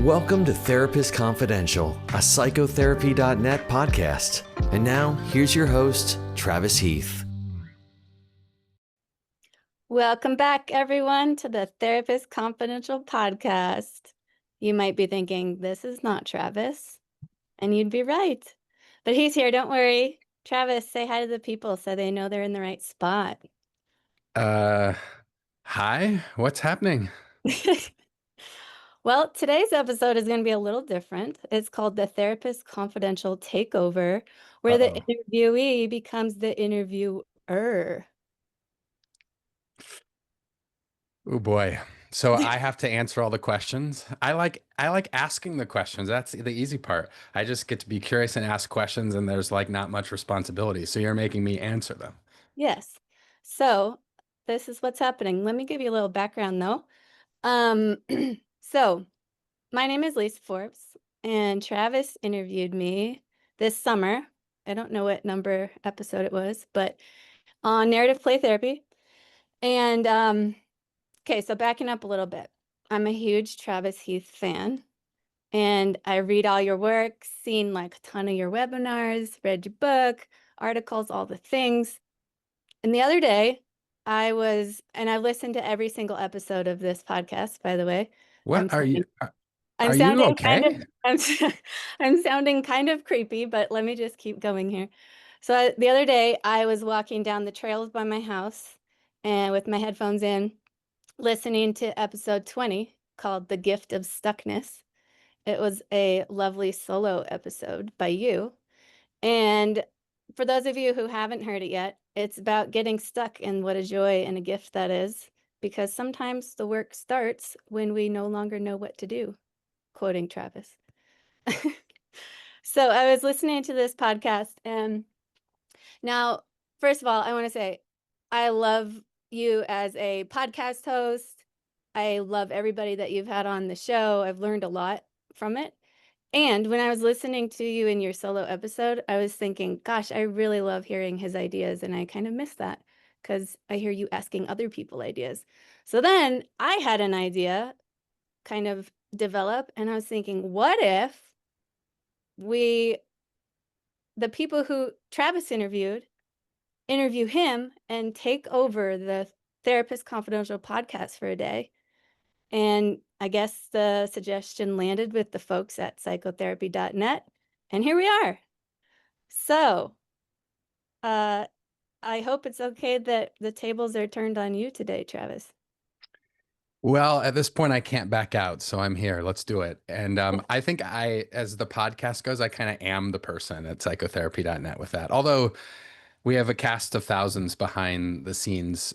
Welcome to Therapist Confidential, a psychotherapy.net podcast. And now, here's your host, Travis Heath. Welcome back, everyone, to the Therapist Confidential podcast. You might be thinking, this is not Travis, and you'd be right. But he's here, don't worry. Travis, say hi to the people so they know they're in the right spot. Hi, what's happening? Well, today's episode is going to be a little different. It's called the Therapist Confidential Takeover, where the interviewee becomes the interviewer. Oh boy. So I have to answer all the questions. I like asking the questions. That's the easy part. I just get to be curious and ask questions, and there's like not much responsibility. So you're making me answer them. Yes. So this is what's happening. Let me give you a little background, though. So my name is Lisa Forbes, and Travis interviewed me this summer. I don't know what number episode it was, but on narrative play therapy. And okay, so backing up a little bit, I'm a huge Travis Heath fan, and I read all your work, seen like a ton of your webinars, read your book, articles, all the things. And the other day, I've listened to every single episode of this podcast, by the way. What are you? I'm Are you sounding okay? I'm sounding kind of creepy, but let me just keep going here. So the other day, I was walking down the trails by my house and with my headphones in, listening to episode 20 called The Gift of Stuckness. It was a lovely solo episode by you. And for those of you who haven't heard it yet, it's about getting stuck and what a joy and a gift that is, because sometimes the work starts when we no longer know what to do, quoting Travis. So I was listening to this podcast, and now, first of all, I want to say I love you as a podcast host. I love everybody that you've had on the show. I've learned a lot from it. And when I was listening to you in your solo episode, I was thinking, gosh, I really love hearing his ideas. And I kind of miss that because I hear you asking other people ideas. So then I had an idea kind of develop, and I was thinking, what if the people who Travis interview him and take over the Therapist Confidential podcast for a day? And I guess the suggestion landed with the folks at psychotherapy.net. And here we are. So I hope it's okay that the tables are turned on you today, Travis. Well, at this point, I can't back out, so I'm here. Let's do it. And I think as the podcast goes, I kind of am the person at psychotherapy.net with that. Although we have a cast of thousands behind the scenes,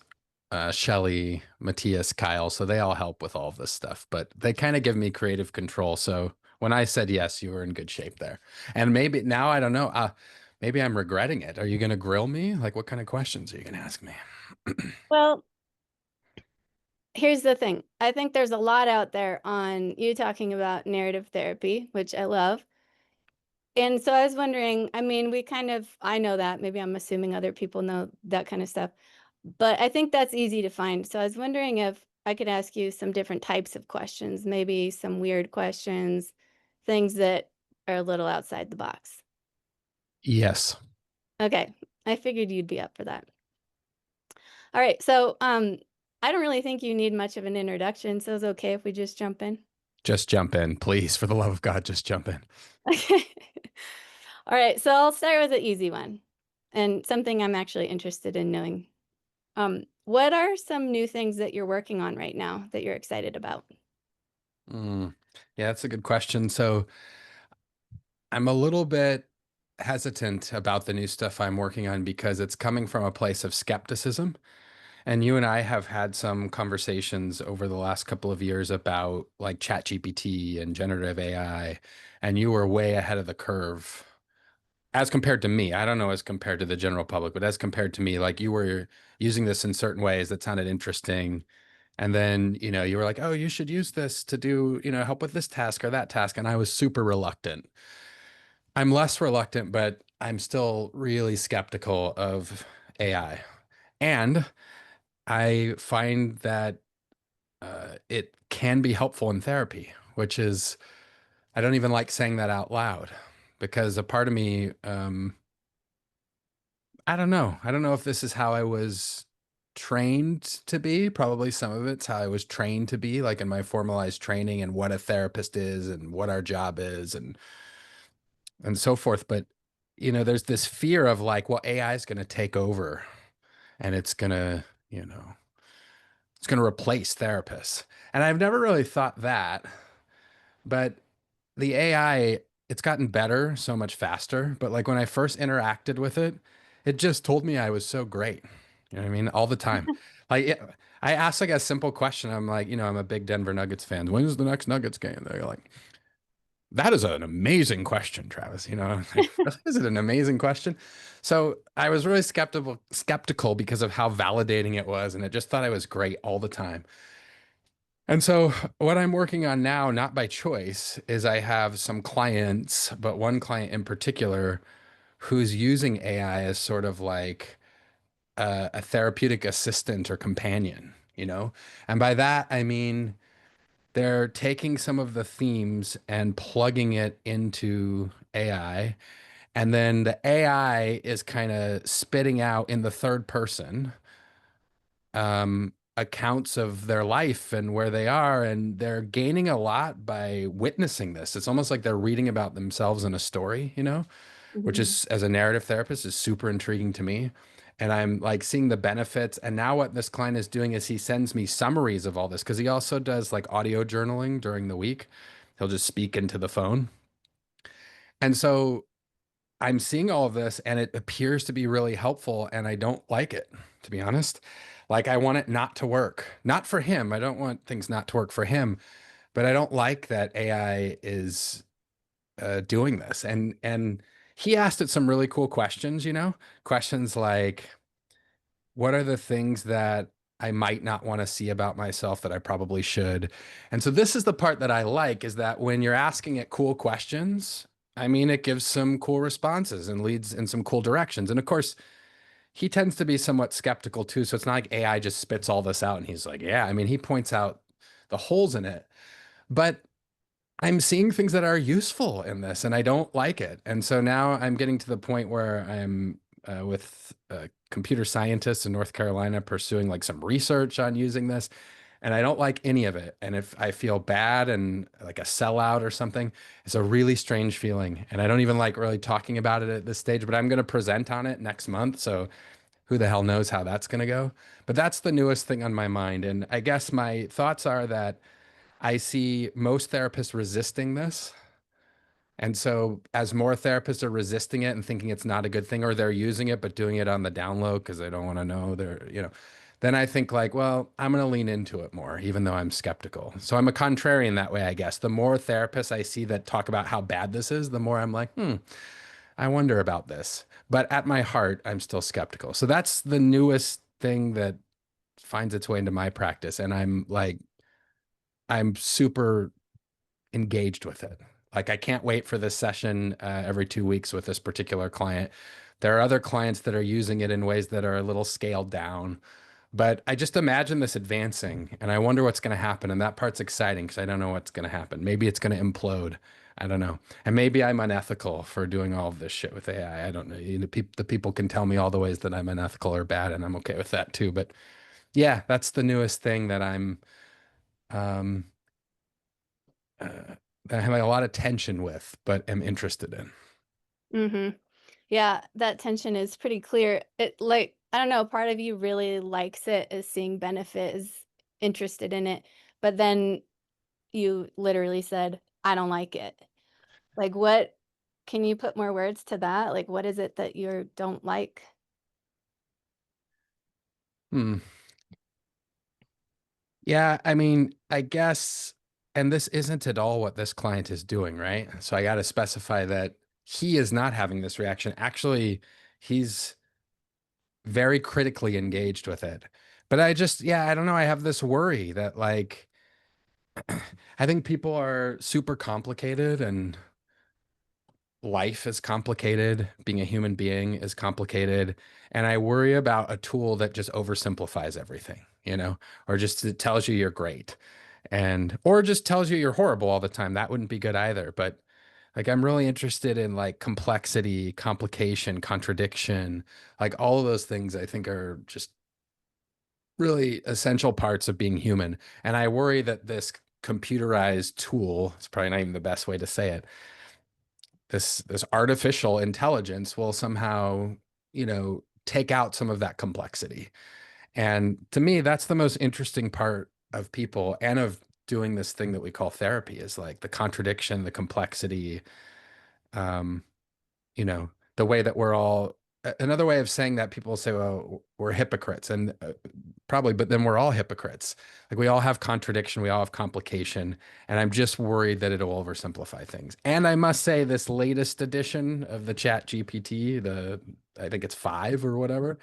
Shelly, Matthias, Kyle, so they all help with all of this stuff, but they kind of give me creative control. So when I said yes, you were in good shape there. And maybe now, I don't know, maybe I'm regretting it. Are you going to grill me? Like, what kind of questions are you going to ask me? Well, here's the thing. I think there's a lot out there on you talking about narrative therapy, which I love. And so I was wondering, I mean, I know that, maybe I'm assuming other people know that kind of stuff, but I think that's easy to find. So I was wondering if I could ask you some different types of questions, maybe some weird questions, things that are a little outside the box. Yes. Okay, I figured you'd be up for that. All right, so I don't really think you need much of an introduction, so it's okay if we just jump in. Just jump in, please. For the love of God, just jump in. Okay. All right, so I'll start with the easy one and something I'm actually interested in knowing. What are some new things that you're working on right now that you're excited about? Yeah, that's a good question. So I'm a little bit hesitant about the new stuff I'm working on because it's coming from a place of skepticism. And you and I have had some conversations over the last couple of years about like ChatGPT and generative AI, and you were way ahead of the curve as compared to me. I don't know as compared to the general public, but as compared to me, like you were using this in certain ways that sounded interesting. And then, you were like, oh, you should use this to do, help with this task or that task. And I was super reluctant. I'm less reluctant, but I'm still really skeptical of AI. And I find that it can be helpful in therapy, which is I don't even like saying that out loud because a part of me, I don't know. I don't know if this is how I was trained to be. Probably some of it's how I was trained to be, like in my formalized training and what a therapist is and what our job is and so forth. But there's this fear of like, well, AI is going to take over and it's going to replace therapists. And I've never really thought that, but the AI, it's gotten better so much faster. But like when I first interacted with it, it just told me I was so great. You know what I mean? All the time. Like I asked like a simple question. I'm like, I'm a big Denver Nuggets fan. When's the next Nuggets game? They're like, that is an amazing question, Travis. I'm like, really? Is it an amazing question? So I was really skeptical because of how validating it was, and it just thought I was great all the time. And so what I'm working on now, not by choice, is I have some clients, but one client in particular who's using AI as sort of like a therapeutic assistant or companion. And by that, I mean they're taking some of the themes and plugging it into AI. And then the AI is kind of spitting out in the third person accounts of their life and where they are, and they're gaining a lot by witnessing this. It's almost like they're reading about themselves in a story, which Mhm. is, as a narrative therapist, is super intriguing to me. And I'm like seeing the benefits. And now what this client is doing is he sends me summaries of all this because he also does like audio journaling during the week. He'll just speak into the phone. And so I'm seeing all of this and it appears to be really helpful, and I don't like it, to be honest. Like I want it not to work. Not for him. I don't want things not to work for him, but I don't like that AI is doing this. And he asked it some really cool questions, questions like, what are the things that I might not want to see about myself that I probably should? And so this is the part that I like, is that when you're asking it cool questions, I mean, it gives some cool responses and leads in some cool directions. And of course, he tends to be somewhat skeptical too. So it's not like AI just spits all this out and he's like, yeah, I mean, he points out the holes in it. But I'm seeing things that are useful in this and I don't like it. And so now I'm getting to the point where I'm with computer scientists in North Carolina pursuing like some research on using this. And I don't like any of it. And if I feel bad and like a sellout or something, it's a really strange feeling. And I don't even like really talking about it at this stage, but I'm going to present on it next month. So who the hell knows how that's going to go. But that's the newest thing on my mind. And I guess my thoughts are that I see most therapists resisting this. And so, as more therapists are resisting it and thinking it's not a good thing, or they're using it but doing it on the down low because they don't want to know then I think like, well, I'm going to lean into it more, even though I'm skeptical. So I'm a contrarian that way, I guess. The more therapists I see that talk about how bad this is, the more I'm like, I wonder about this. But at my heart, I'm still skeptical. So that's the newest thing that finds its way into my practice. And I'm super engaged with it. Like I can't wait for this session every 2 weeks with this particular client. There are other clients that are using it in ways that are a little scaled down, but I just imagine this advancing and I wonder what's going to happen. And that part's exciting because I don't know what's going to happen. Maybe it's going to implode. I don't know. And maybe I'm unethical for doing all of this shit with AI. I don't know. The people can tell me all the ways that I'm unethical or bad, and I'm okay with that too. But yeah, that's the newest thing that um, uh, that I'm having a lot of tension with, but am interested in. Mhm. Yeah, that tension is pretty clear. It like I don't know, part of you really likes it, is seeing benefit, is interested in it, but then you literally said, "I don't like it." Like what can you put more words to that? Like what is it that you don't like? Hmm. Yeah, I mean, I guess, and this isn't at all what this client is doing, right? So I got to specify that he is not having this reaction. Actually, he's very critically engaged with it. But yeah, I don't know. I have this worry that like, I think people are super complicated and life is complicated. Being a human being is complicated. And I worry about a tool that just oversimplifies everything, or just it tells you you're great. and or just tells you you're horrible all the time. That wouldn't be good either. But like I'm really interested in like complexity, complication, contradiction, like all of those things I think are just really essential parts of being human. And I worry that this computerized tool, it's probably not even the best way to say it, this artificial intelligence will somehow, take out some of that complexity. And to me, that's the most interesting part of people and of doing this thing that we call therapy is like the contradiction, the complexity, um, the way that we're all another way of saying that people say, well, we're hypocrites and probably, but then we're all hypocrites. Like we all have contradiction, we all have complication. And I'm just worried that it'll oversimplify things. And I must say this latest edition of the Chat GPT, I think it's 5 or whatever,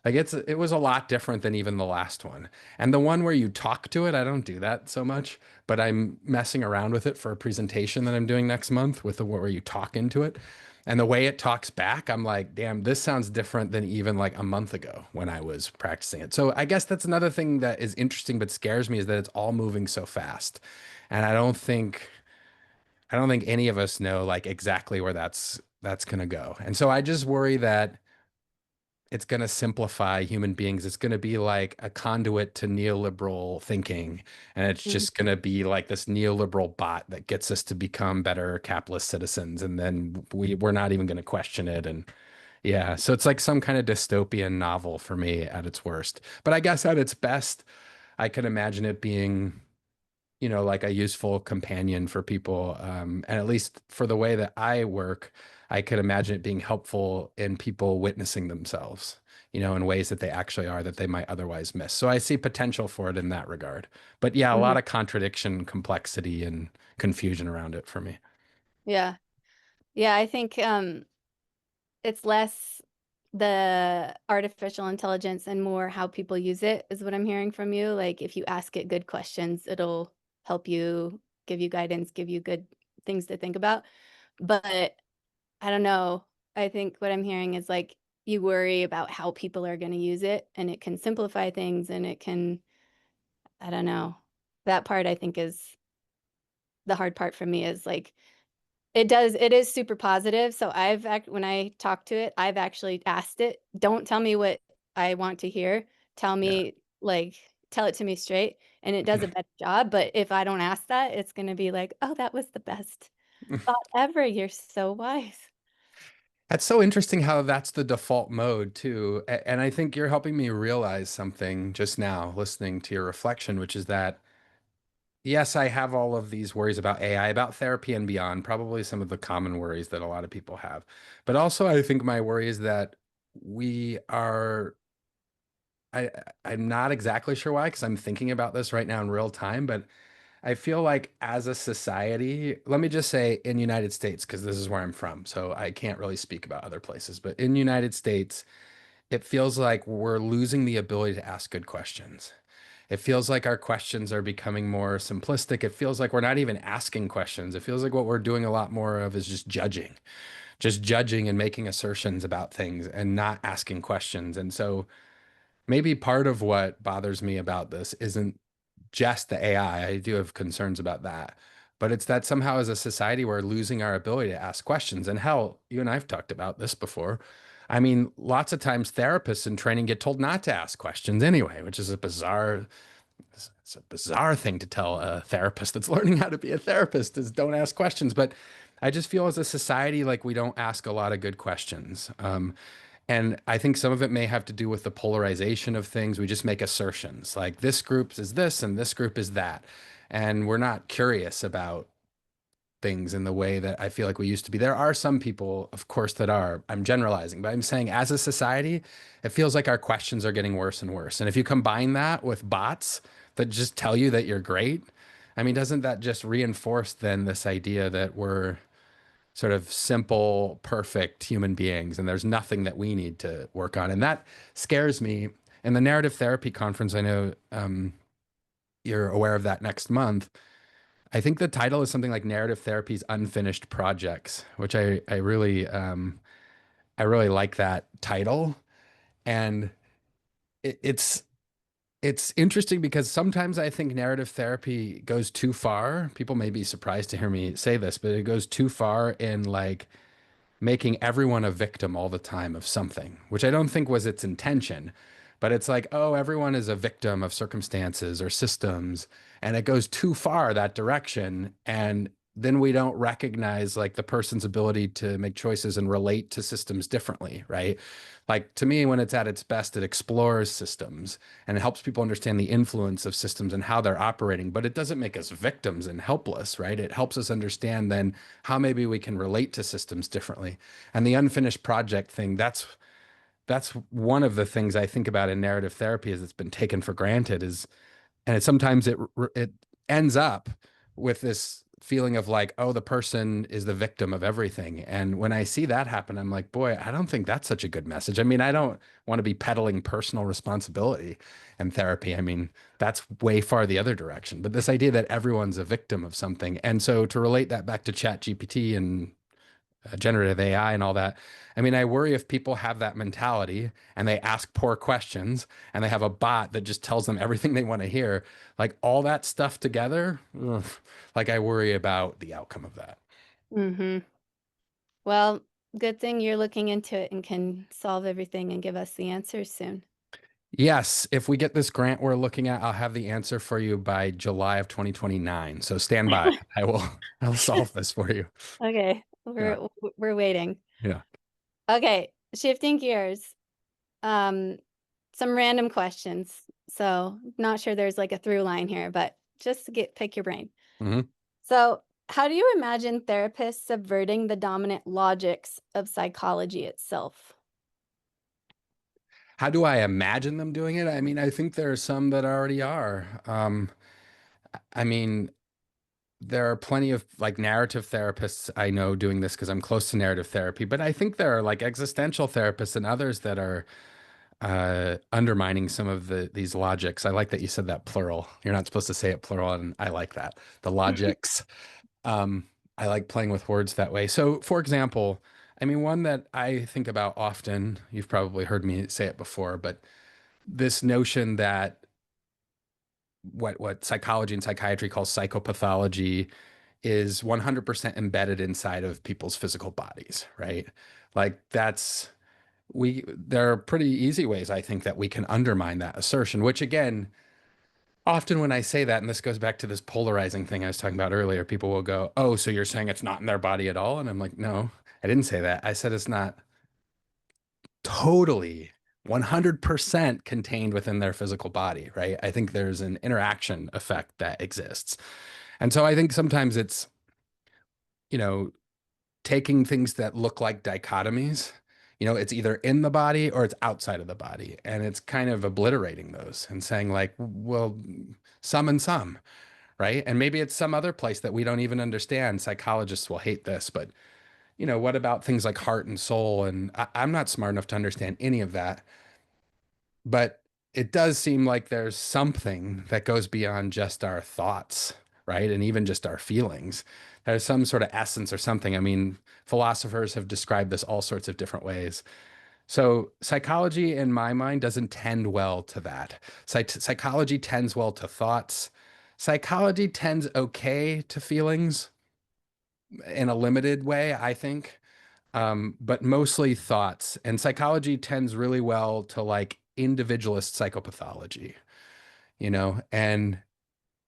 like it was a lot different than even the last one. And the one where you talk to it, I don't do that so much, but I'm messing around with it for a presentation that I'm doing next month with the where you talk into it. And the way it talks back, I'm like, damn, this sounds different than even like a month ago when I was practicing it. So I guess that's another thing that is interesting but scares me is that it's all moving so fast. And I don't think any of us know like exactly where that's going to go. And so I just worry that it's going to simplify human beings. It's going to be like a conduit to neoliberal thinking. And it's Mhm. just going to be like this neoliberal bot that gets us to become better capitalist citizens. And then we're not even going to question it. And yeah, so it's like some kind of dystopian novel for me at its worst. But I guess at its best, I could imagine it being like a useful companion for people. And at least for the way that I work, I could imagine it being helpful in people witnessing themselves, in ways that they actually are that they might otherwise miss. So I see potential for it in that regard. But yeah, a lot Mhm. of contradiction, complexity, and confusion around it for me. Yeah. Yeah, I think it's less the artificial intelligence and more how people use it is what I'm hearing from you. Like if you ask it good questions, it'll help you, give you guidance, give you good things to think about. But I don't know. I think what I'm hearing is like you worry about how people are going to use it and it can simplify things and it can, I don't know. That part I think is the hard part for me is like it is super positive, so when I talk to it, I've actually asked it, "Don't tell me what I want to hear, tell Yeah. me like, tell it to me straight," and it does a better job, but if I don't ask that, it's gonna be like, "Oh, that was the best thought ever, you're so wise." That's so interesting how that's the default mode too. And I think you're helping me realize something just now listening to your reflection, which is that yes, I have all of these worries about AI, about therapy and beyond, probably some of the common worries that a lot of people have. But also, I think my worry is that we are, I, I'm not exactly sure why, because I'm thinking about this right now in real time, but I feel like as a society, let me just say in United States, because this is where I'm from, so I can't really speak about other places, but in United States, it feels like we're losing the ability to ask good questions. It feels like our questions are becoming more simplistic. It feels like we're not even asking questions. It feels like what we're doing a lot more of is just judging and making assertions about things and not asking questions. And so maybe part of what bothers me about this isn't just the AI. I do have concerns about that. But it's that somehow as a society, we're losing our ability to ask questions. And hell, you and I've talked about this before. I mean, lots of times therapists in training get told not to ask questions anyway, which is it's a bizarre thing to tell a therapist that's learning how to be a therapist is don't ask questions. But I just feel as a society like we don't ask a lot of good questions. And I think some of it may have to do with the polarization of things. We just make assertions like this group is this and this group is that. And we're not curious about things in the way that I feel like we used to be. There are some people, of course, that are, I'm generalizing, but I'm saying as a society, it feels like our questions are getting worse and worse. And if you combine that with bots that just tell you that you're great, I mean, doesn't that just reinforce then this idea that we're sort of simple, perfect human beings and there's nothing that we need to work on? And that scares me. And the narrative therapy conference, I know you're aware of that next month. I think the title is something like Narrative Therapy's Unfinished Projects, which I really like that title. And it's It's interesting because sometimes I think narrative therapy goes too far. People may be surprised to hear me say this, but it goes too far in like making everyone a victim all the time of something, which I don't think was its intention. But it's like, oh, everyone is a victim of circumstances or systems, and it goes too far that direction. And then we don't recognize like the person's ability to make choices and relate to systems differently, right? Like to me, when it's at its best, it explores systems and it helps people understand the influence of systems and how they're operating, but it doesn't make us victims and helpless, right? It helps us understand then how maybe we can relate to systems differently. And the unfinished project thing, that's one of the things I think about in narrative therapy is it's been taken for granted is and sometimes it ends up with this feeling of like, oh, the person is the victim of everything. And when I see that happen, I'm like, boy, I don't think that's such a good message. I mean, I don't want to be peddling personal responsibility in therapy. I mean, that's way far the other direction. But this idea that everyone's a victim of something, and so to relate that back to Chat GPT and generative AI and all that. I mean, I worry if people have that mentality and they ask poor questions and they have a bot that just tells them everything they want to hear, like all that stuff together, ugh, like I worry about the outcome of that. Mm-hmm. Well, good thing you're looking into it and can solve everything and give us the answers soon. Yes, if we get this grant we're looking at, I'll have the answer for you by July of 2029. So stand by. I'll solve this for you. Okay, Yeah. we're waiting. Yeah. Okay, shifting gears. Um, some random questions. So not sure there's like a through line here, but just to pick your brain. hmm So how do you imagine therapists subverting the dominant logics of psychology itself? How do I imagine them doing it? I mean, I think there are some that already are. I mean, there are plenty of like narrative therapists I know doing this because I'm close to narrative therapy, but I think there are like existential therapists and others that are undermining some of these logics. I like that you said that plural. You're not supposed to say it plural, and I like that. The logics. Um, I like playing with words that way. So, for example, I mean, one that I think about often, you've probably heard me say it before, but this notion that what psychology and psychiatry calls psychopathology is 100% embedded inside of people's physical bodies, right? Like that's there are pretty easy ways I think that we can undermine that assertion, which again, often when I say that, and this goes back to this polarizing thing I was talking about earlier, people will go, "Oh, so you're saying it's not in their body at all?" And I'm like, "No, I didn't say that. I said it's not totally 100% contained within their physical body, right? I think there's an interaction effect that exists. And so I think sometimes it's, you know, taking things that look like dichotomies, it's either in the body or it's outside of the body. And it's kind of obliterating those and saying, like, well, some and some, right? And maybe it's some other place that we don't even understand. Psychologists will hate this, but, what about things like heart and soul? And I'm not smart enough to understand any of that. But it does seem like there's something that goes beyond just our thoughts, right? And even just our feelings. There's some sort of essence or something. I mean, philosophers have described this all sorts of different ways. So, psychology, in my mind, doesn't tend well to that. Psychology tends well to thoughts. Psychology tends okay to feelings in a limited way, I think, but mostly thoughts. And psychology tends really well to like individualist psychopathology, and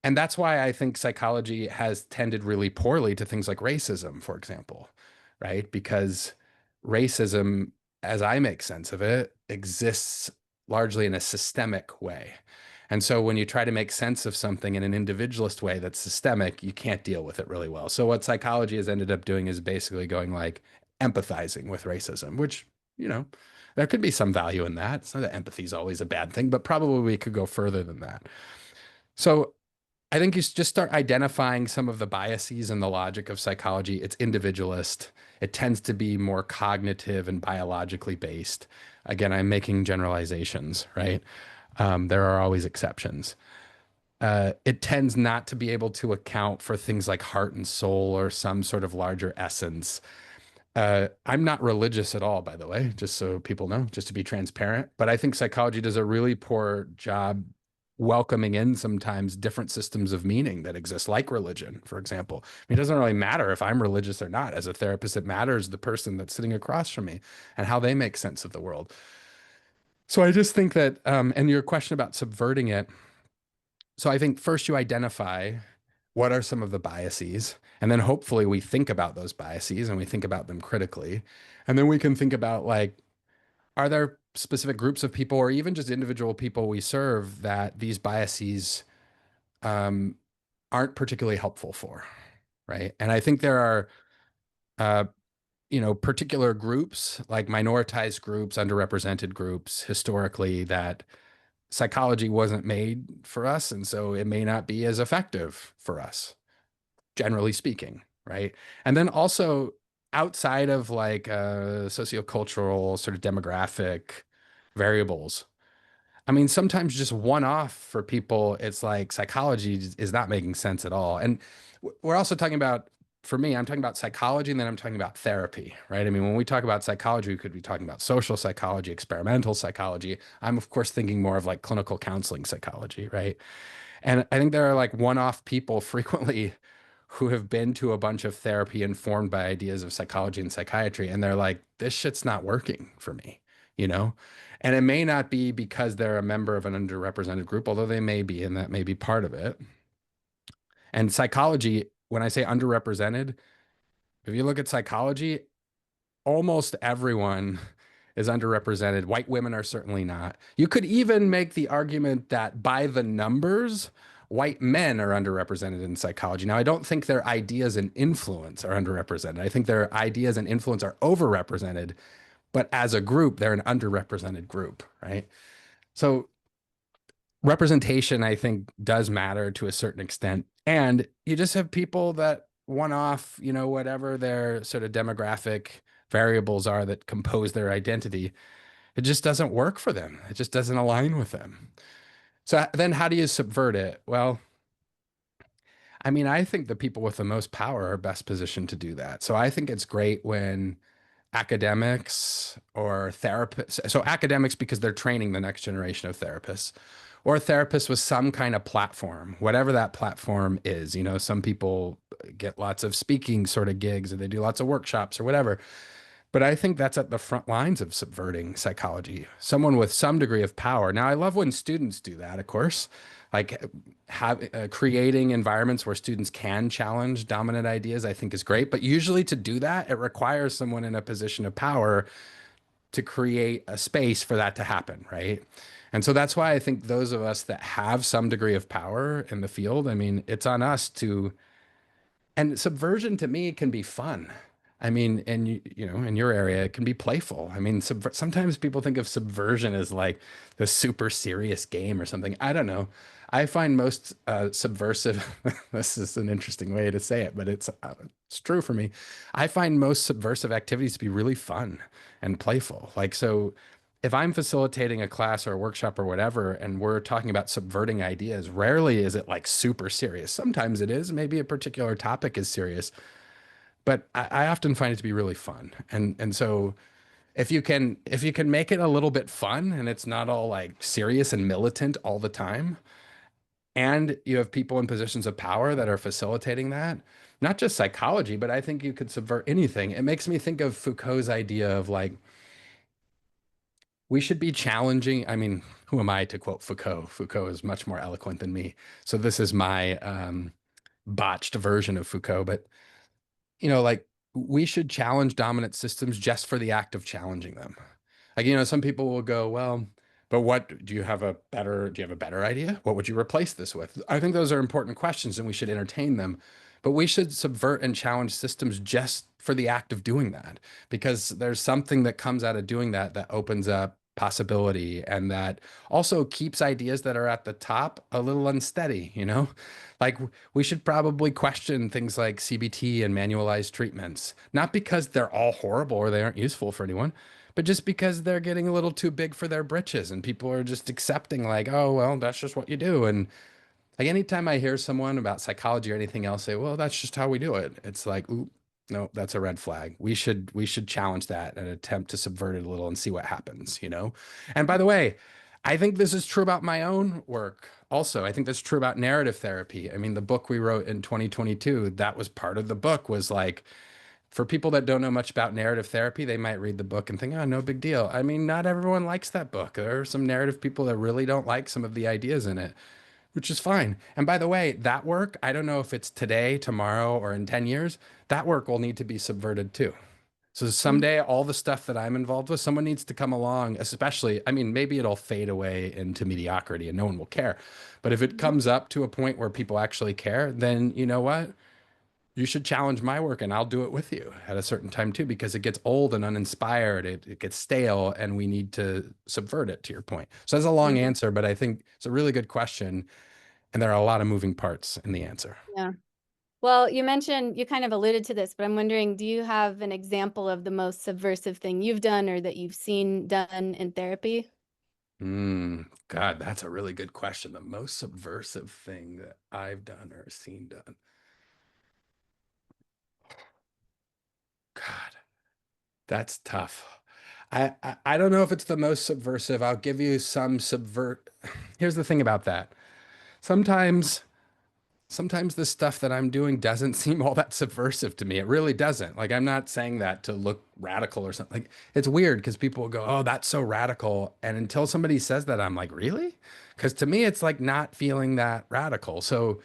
that's why I think psychology has tended really poorly to things like racism, for example, right? Because racism, as I make sense of it, exists largely in a systemic way. And so when you try to make sense of something in an individualist way that's systemic, you can't deal with it really well. So what psychology has ended up doing is basically going like empathizing with racism, which, you know, there could be some value in that. It's not that empathy is always a bad thing, but probably we could go further than that. So I think you just start identifying some of the biases and the logic of psychology. It's individualist. It tends to be more cognitive and biologically based. Again, I'm making generalizations, right? There are always exceptions. It tends not to be able to account for things like heart and soul or some sort of larger essence. I'm not religious at all, by the way, just so people know, just to be transparent. But I think psychology does a really poor job welcoming in sometimes different systems of meaning that exist, like religion, for example. I mean, it doesn't really matter if I'm religious or not. As a therapist, it matters the person that's sitting across from me and how they make sense of the world. So I just think that, and your question about subverting it. So I think first you identify what are some of the biases, and then hopefully we think about those biases and we think about them critically. And then we can think about, like, are there specific groups of people or even just individual people we serve that these biases um, aren't particularly helpful for, right? And I think there are, uh, particular groups, like minoritized groups, underrepresented groups, historically, that psychology wasn't made for us, and so it may not be as effective for us, generally speaking, right? And then also outside of like sociocultural sort of demographic variables, I mean, sometimes just one off for people, it's like psychology is not making sense at all. And we're also talking about, for me, I'm talking about psychology and then I'm talking about therapy, right? I mean, when we talk about psychology, we could be talking about social psychology, experimental psychology. I'm, of course, thinking more of like clinical counseling psychology, right? And I think there are like one off people frequently who have been to a bunch of therapy informed by ideas of psychology and psychiatry, and they're like, this shit's not working for me, you know? And it may not be because they're a member of an underrepresented group, although they may be, and that may be part of it. And psychology, when I say underrepresented, if you look at psychology, almost everyone is underrepresented. White women are certainly not. You could even make the argument that by the numbers, white men are underrepresented in psychology. Now, I don't think their ideas and influence are underrepresented. I think their ideas and influence are overrepresented, but as a group, they're an underrepresented group, right? So representation, I think, does matter to a certain extent. And you just have people that one off, whatever their sort of demographic variables are that compose their identity, it just doesn't work for them. It just doesn't align with them. So then how do you subvert it? Well, I mean, I think the people with the most power are best positioned to do that. So I think it's great when academics or therapists, so academics because they're training the next generation of therapists, or therapists with some kind of platform, whatever that platform is. Some people get lots of speaking sort of gigs and they do lots of workshops or whatever. But I think that's at the front lines of subverting psychology. Someone with some degree of power. Now, I love when students do that, of course, like creating environments where students can challenge dominant ideas, I think is great. But usually to do that, it requires someone in a position of power to create a space for that to happen, right? And so that's why I think those of us that have some degree of power in the field, I mean, it's on us to, and subversion to me can be fun. I mean, and in your area, it can be playful. I mean, sometimes people think of subversion as like the super serious game or something. I don't know. I find most subversive, this is an interesting way to say it, but it's true for me. I find most subversive activities to be really fun and playful. Like, so if I'm facilitating a class or a workshop or whatever, and we're talking about subverting ideas, rarely is it like super serious. Sometimes it is. Maybe a particular topic is serious, but I often find it to be really fun. And so if you can make it a little bit fun and it's not all like serious and militant all the time, and you have people in positions of power that are facilitating that, not just psychology, but I think you could subvert anything. It makes me think of Foucault's idea of like, we should be challenging. I mean, who am I to quote Foucault? Foucault is much more eloquent than me. So this is my botched version of Foucault. But, like, we should challenge dominant systems just for the act of challenging them. Like, some people will go, well, but what do you have a better idea? What would you replace this with? I think those are important questions and we should entertain them. But we should subvert and challenge systems just for the act of doing that, because there's something that comes out of doing that that opens up possibility and that also keeps ideas that are at the top a little unsteady, Like, we should probably question things like CBT and manualized treatments, not because they're all horrible or they aren't useful for anyone, but just because they're getting a little too big for their britches and people are just accepting like, oh, well, that's just what you do. And like anytime I hear someone about psychology or anything else say, well, that's just how we do it. It's like, ooh, no, that's a red flag. We should challenge that and attempt to subvert it a little and see what happens. And by the way, I think this is true about my own work also. I think that's true about narrative therapy. I mean, the book we wrote in 2022, that was part of the book, was like, for people that don't know much about narrative therapy, they might read the book and think, oh, no big deal. I mean, not everyone likes that book. There are some narrative people that really don't like some of the ideas in it, which is fine. And by the way, that work, I don't know if it's today, tomorrow, or in 10 years, that work will need to be subverted too. So Mhm. someday, all the stuff that I'm involved with, someone needs to come along, especially, I mean, maybe it'll fade away into mediocrity and no one will care. But if it Mhm. comes up to a point where people actually care, then you know what? You should challenge my work and I'll do it with you at a certain time too, because it gets old and uninspired. It gets stale and we need to subvert it, to your point. So that's a long Mhm. answer, but I think it's a really good question. And there are a lot of moving parts in the answer. Yeah. Well, you mentioned, you kind of alluded to this, but I'm wondering, do you have an example of the most subversive thing you've done or that you've seen done in therapy? God, that's a really good question. The most subversive thing that I've done or seen done. God, that's tough. I don't know if it's the most subversive. I'll give you some subvert. Here's the thing about that. Sometimes sometimes the stuff that I'm doing doesn't seem all that subversive to me. It really doesn't. Like, I'm not saying that to look radical or something. Like, it's weird because people will go, "Oh, that's so radical." And until somebody says that, I'm like, "Really?" Because to me, it's like not feeling that radical. So,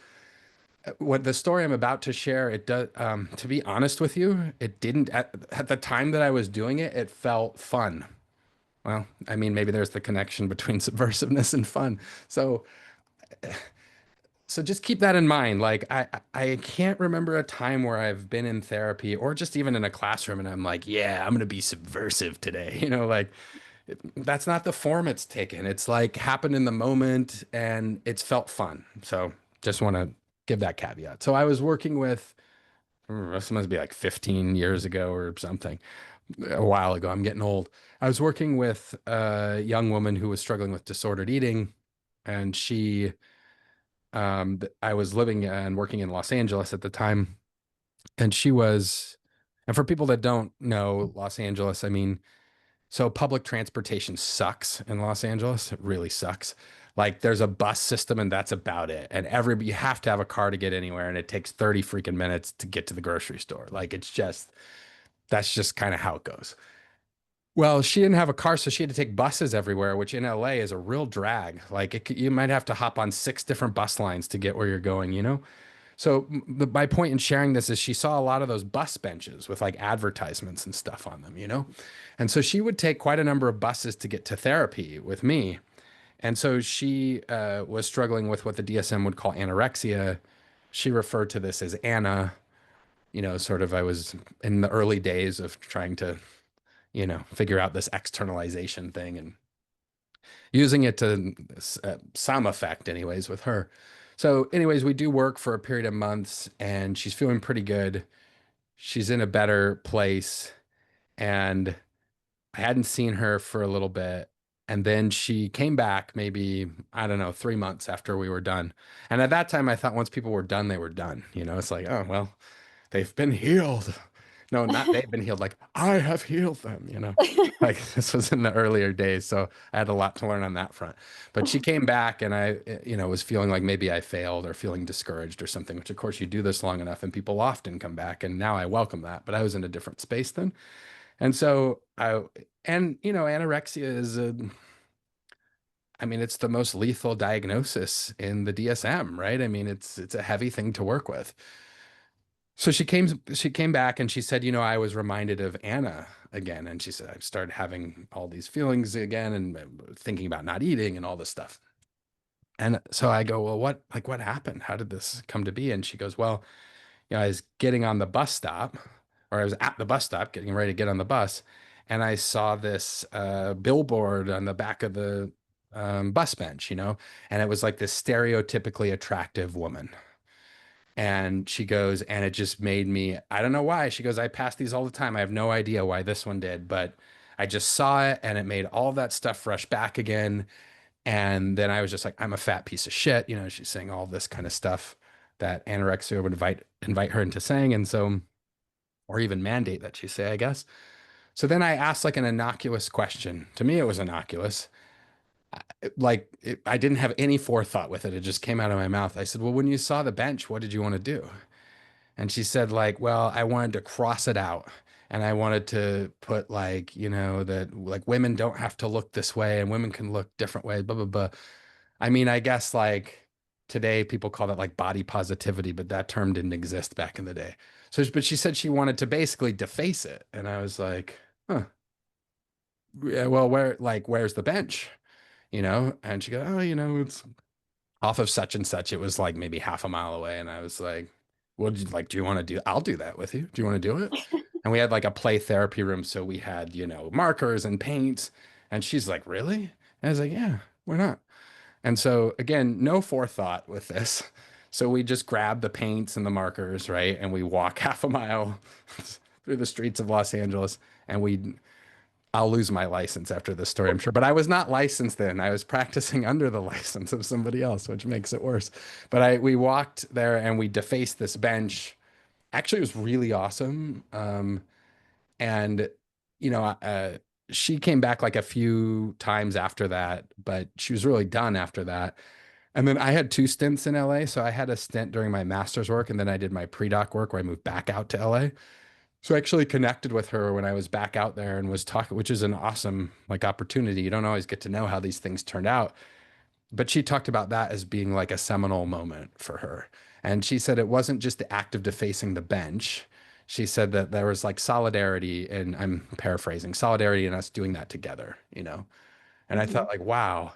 what the story I'm about to share, it does, to be honest with you, it didn't, at the time that I was doing it, it felt fun. Well, I mean, maybe there's the connection between subversiveness and fun. So, so just keep that in mind. Like, I can't remember a time where I've been in therapy or just even in a classroom and I'm like, yeah, I'm gonna be subversive today. Like, that's not the form it's taken. It's like happened in the moment and it's felt fun. So just want to give that caveat. So I was working with, this must be like 15 years ago or something, a while ago. I'm getting old. I was working with a young woman who was struggling with disordered eating, and I was living and working in Los Angeles at the time, and she was, and for people that don't know Los Angeles, I mean, so public transportation sucks in Los Angeles. It really sucks. Like, there's a bus system and that's about it. And you have to have a car to get anywhere, and it takes 30 freaking minutes to get to the grocery store. Like, that's just kind of how it goes. Well, she didn't have a car, so she had to take buses everywhere, which in LA is a real drag. Like, you might have to hop on 6 different bus lines to get where you're going. So my point in sharing this is she saw a lot of those bus benches with like advertisements and stuff on them. And so she would take quite a number of buses to get to therapy with me. And so she was struggling with what the DSM would call anorexia. She referred to this as Anna. Sort of, I was in the early days of trying to, figure out this externalization thing and using it to some effect, anyways, with her. So, anyways, we do work for a period of months and she's feeling pretty good. She's in a better place. And I hadn't seen her for a little bit. And then she came back maybe, I don't know, 3 months after we were done. And at that time, I thought once people were done, they were done. It's like, oh, well, they've been healed. No, not they've been healed. Like, I have healed them. Like, this was in the earlier days. So I had a lot to learn on that front. But she came back and I, was feeling like maybe I failed or feeling discouraged or something, which of course you do this long enough and people often come back. And now I welcome that. But I was in a different space then. And so anorexia is I mean, it's the most lethal diagnosis in the DSM, right? I mean, it's a heavy thing to work with. So she came back and she said, I was reminded of Anna again. And she said, I started having all these feelings again and thinking about not eating and all this stuff. And so I go, well, what happened? How did this come to be? And she goes, well, I was getting on the bus stop, or I was at the bus stop getting ready to get on the bus, and I saw this billboard on the back of the bus bench, and it was like this stereotypically attractive woman. And she goes, and it just made me, I don't know why. She goes, I pass these all the time. I have no idea why this one did, but I just saw it and it made all that stuff rush back again. And then I was just like, I'm a fat piece of shit. She's saying all this kind of stuff that anorexia would invite her into saying. And so, or even mandate that she say, I guess. So then I asked like an innocuous question. To me, it was innocuous. I didn't have any forethought with it. It just came out of my mouth. I said, well, when you saw the bench, what did you want to do? And she said, like, well, I wanted to cross it out. And I wanted to put like, that like women don't have to look this way and women can look different ways, blah, blah, blah. I mean, I guess like today people call that like body positivity, but that term didn't exist back in the day. So, but she said she wanted to basically deface it. And I was like, huh, yeah, well, where's the bench? And she goes, oh, it's off of such and such. It was like maybe half a mile away. And I was like, well, do you want to do? I'll do that with you. Do you want to do it? And we had like a play therapy room. So we had, markers and paints. And she's like, really? And I was like, yeah, why not? And so again, no forethought with this. So we just grab the paints and the markers, right? And we walk half a mile through the streets of Los Angeles. And I'll lose my license after this story, I'm sure. But I was not licensed then. I was practicing under the license of somebody else, which makes it worse. But we walked there and we defaced this bench. Actually, it was really awesome. And you know, uh, she came back like a few times after that, but she was really done after that. And then I had two stints in LA. So I had a stint during my master's work, and then I did my pre-doc work where I moved back out to LA. So I actually connected with her when I was back out there and was talking, which is an awesome like opportunity. You don't always get to know how these things turned out. But she talked about that as being like a seminal moment for her. And she said it wasn't just the act of defacing the bench. She said that there was like solidarity, and I'm paraphrasing, solidarity in us doing that together. And I Mhm. thought like, wow.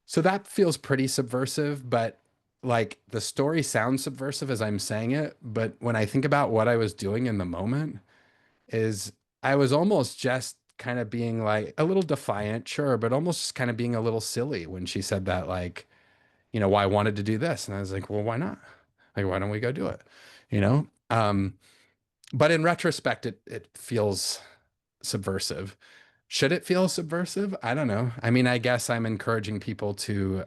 So that feels pretty subversive, but like the story sounds subversive as I'm saying it. But when I think about what I was doing in the moment, is I was almost just kind of being like a little defiant, sure, but almost just kind of being a little silly when she said that, like, why I wanted to do this. And I was like, well, why not? Like, why don't we go do it? You know? But in retrospect, it feels subversive. Should it feel subversive? I don't know. I mean, I guess I'm encouraging people to,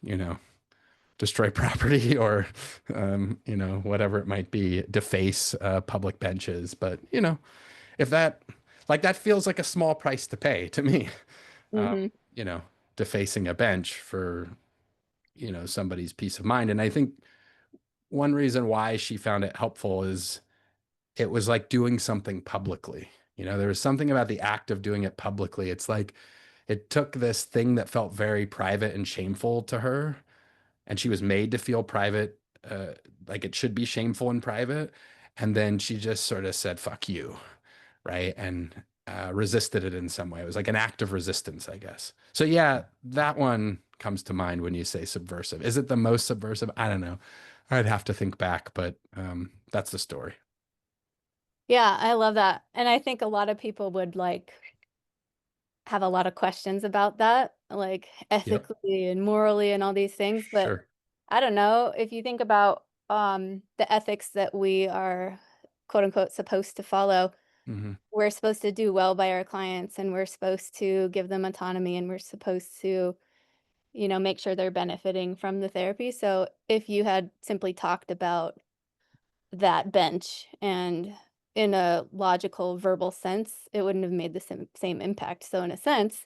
you know, destroy property or, whatever it might be, deface public benches. But, if that, like, that feels like a small price to pay to me, um, Mhm. you know, defacing a bench for, somebody's peace of mind. And I think one reason why she found it helpful is it was like doing something publicly. There was something about the act of doing it publicly. It's like it took this thing that felt very private and shameful to her, and she was made to feel private, like it should be shameful and private. And then she just sort of said, fuck you, right? And resisted it in some way. It was like an act of resistance, I guess. So yeah, that one comes to mind when you say subversive. Is it the most subversive? I don't know. I'd have to think back, but that's the story. Yeah, I love that. And I think a lot of people would like have a lot of questions about that, like Yep. ethically and morally and all these things. But Sure. I don't know if you think about the ethics that we are quote unquote supposed to follow. Hmm. We're supposed to do well by our clients and we're supposed to give them autonomy and we're supposed to, make sure they're benefiting from the therapy. So if you had simply talked about that bench and in a logical verbal sense, it wouldn't have made the same impact. So in a sense,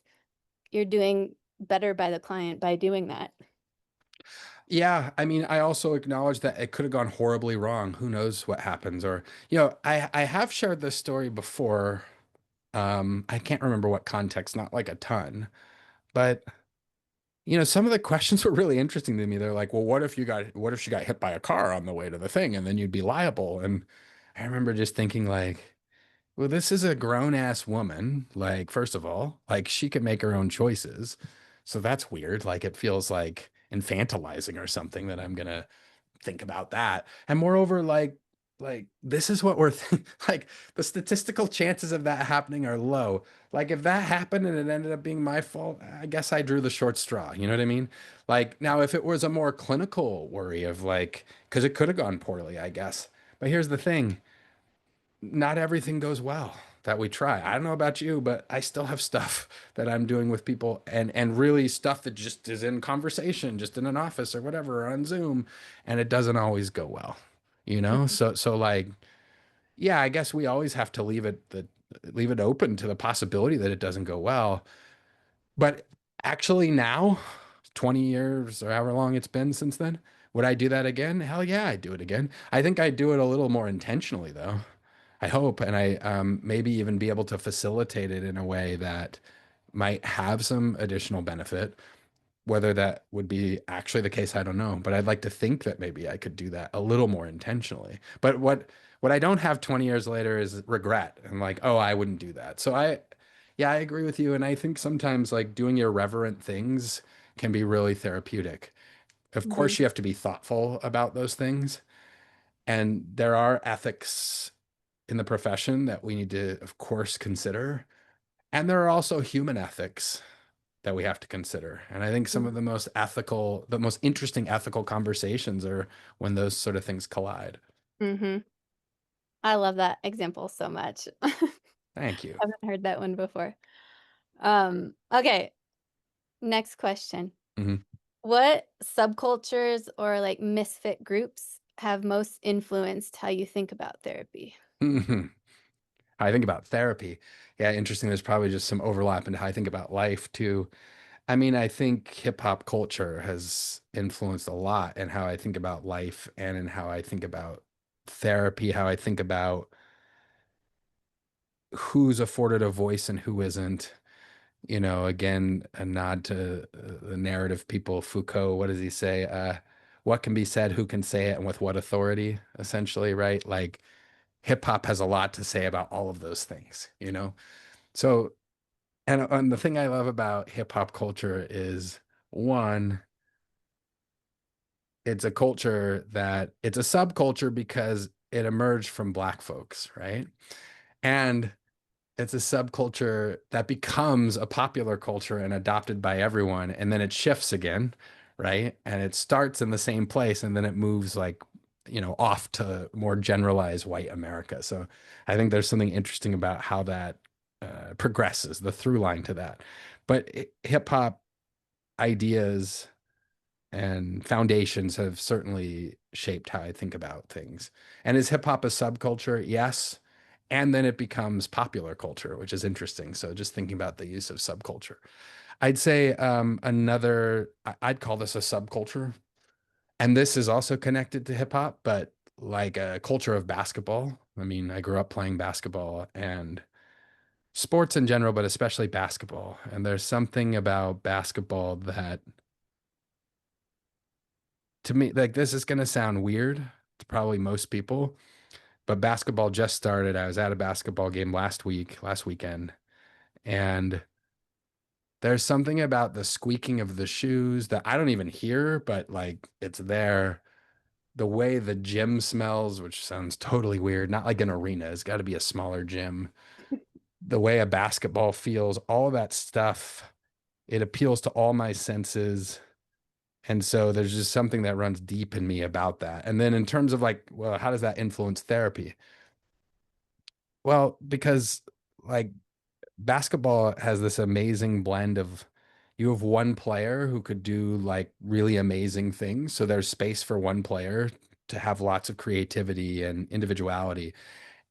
you're doing better by the client by doing that. Yeah, I mean, I also acknowledge that it could have gone horribly wrong. Who knows what happens? Or, I have shared this story before. I can't remember what context, not like a ton, but some of the questions were really interesting to me. They're like, well, what if she got hit by a car on the way to the thing and then you'd be liable? And I remember just thinking like, well, this is a grown ass woman. Like, first of all, like she can make her own choices. So that's weird. Like it feels like infantilizing or something that I'm gonna think about that. And moreover, like this is what like the statistical chances of that happening are low. Like if that happened and it ended up being my fault, I guess I drew the short straw. You know what I mean? Like now if it was a more clinical worry of like, because it could have gone poorly, I guess. But here's the thing, not everything goes well that we try. I don't know about you, but I still have stuff that I'm doing with people and really stuff that just is in conversation, just in an office or whatever, or on Zoom, and it doesn't always go well. Mhm. So like, yeah, I guess we always have to leave it open to the possibility that it doesn't go well. But Actually, now, 20 years or however long it's been since then, would I do that again? Hell yeah, I'd do it again. I think I'd do it a little more intentionally, though. I hope, and I maybe even be able to facilitate it in a way that might have some additional benefit. Whether that would be actually the case, I don't know. But I'd like to think that maybe I could do that a little more intentionally. But what I don't have 20 years later is regret. And like, oh, I wouldn't do that. So yeah, I agree with you. And I think sometimes like doing irreverent things can be really therapeutic. Of Hmm. course, you have to be thoughtful about those things. And there are ethics in the profession that we need to, of course, consider. And there are also human ethics that we have to consider. And I think some of the most interesting ethical conversations are when those sort of things collide. Hmm. I love that example so much. Thank you. Haven't heard that one before. Okay, next question. Mhm. What subcultures or like misfit groups have most influenced how you think about therapy? I think about therapy. Yeah, interesting. There's probably just some overlap in how I think about life too. I mean, I think hip hop culture has influenced a lot in how I think about life and in how I think about therapy, how I think about who's afforded a voice and who isn't. You know, again, a nod to the narrative people, Foucault. What does he say? What can be said, who can say it, and with what authority, essentially, right? Like hip hop has a lot to say about all of those things, you know? So, and the thing I love about hip hop culture is one, it's a culture that it's a subculture because it emerged from Black folks, right? And it's a subculture that becomes a popular culture and adopted by everyone, and then it shifts again, right? And it starts in the same place and then it moves like, you know, off to more generalized white America. So I think there's something interesting about how that progresses, the through line to that. But hip hop ideas and foundations have certainly shaped how I think about things. And is hip hop a subculture? Yes. And then it becomes popular culture, which is interesting. So just thinking about the use of subculture. I'd say I'd call this a subculture. And this is also connected to hip hop, but like a culture of basketball. I mean, I grew up playing basketball and sports in general, but especially basketball. And there's something about basketball that to me, like this is going to sound weird to probably most people, but basketball just started. I was at a basketball game last weekend, and there's something about the squeaking of the shoes that I don't even hear, but like it's there. The way the gym smells, which sounds totally weird, not like an arena, it's got to be a smaller gym. The way a basketball feels, all of that stuff, it appeals to all my senses. And so there's just something that runs deep in me about that. And then in terms of like, well, how does that influence therapy? Well, because like basketball has this amazing blend of you have one player who could do like really amazing things. So there's space for one player to have lots of creativity and individuality.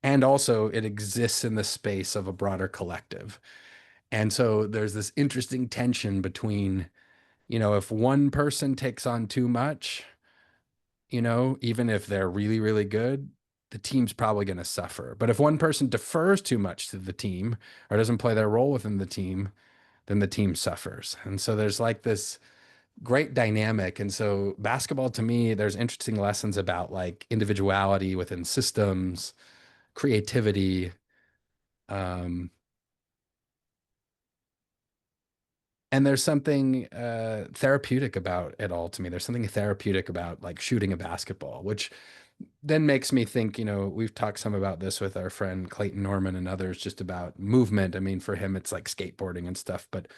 And also it exists in the space of a broader collective. And so there's this interesting tension between, you know, if one person takes on too much, you know, even if they're really, really good, the team's probably going to suffer. But if one person defers too much to the team or doesn't play their role within the team, then the team suffers. And so there's like this great dynamic. And so basketball to me, there's interesting lessons about like individuality within systems, creativity, um, and there's something therapeutic about it all to me. There's something therapeutic about like shooting a basketball, which then makes me think, you know, we've talked some about this with our friend Clayton Norman and others just about movement. I mean, for him, it's like skateboarding and stuff. But,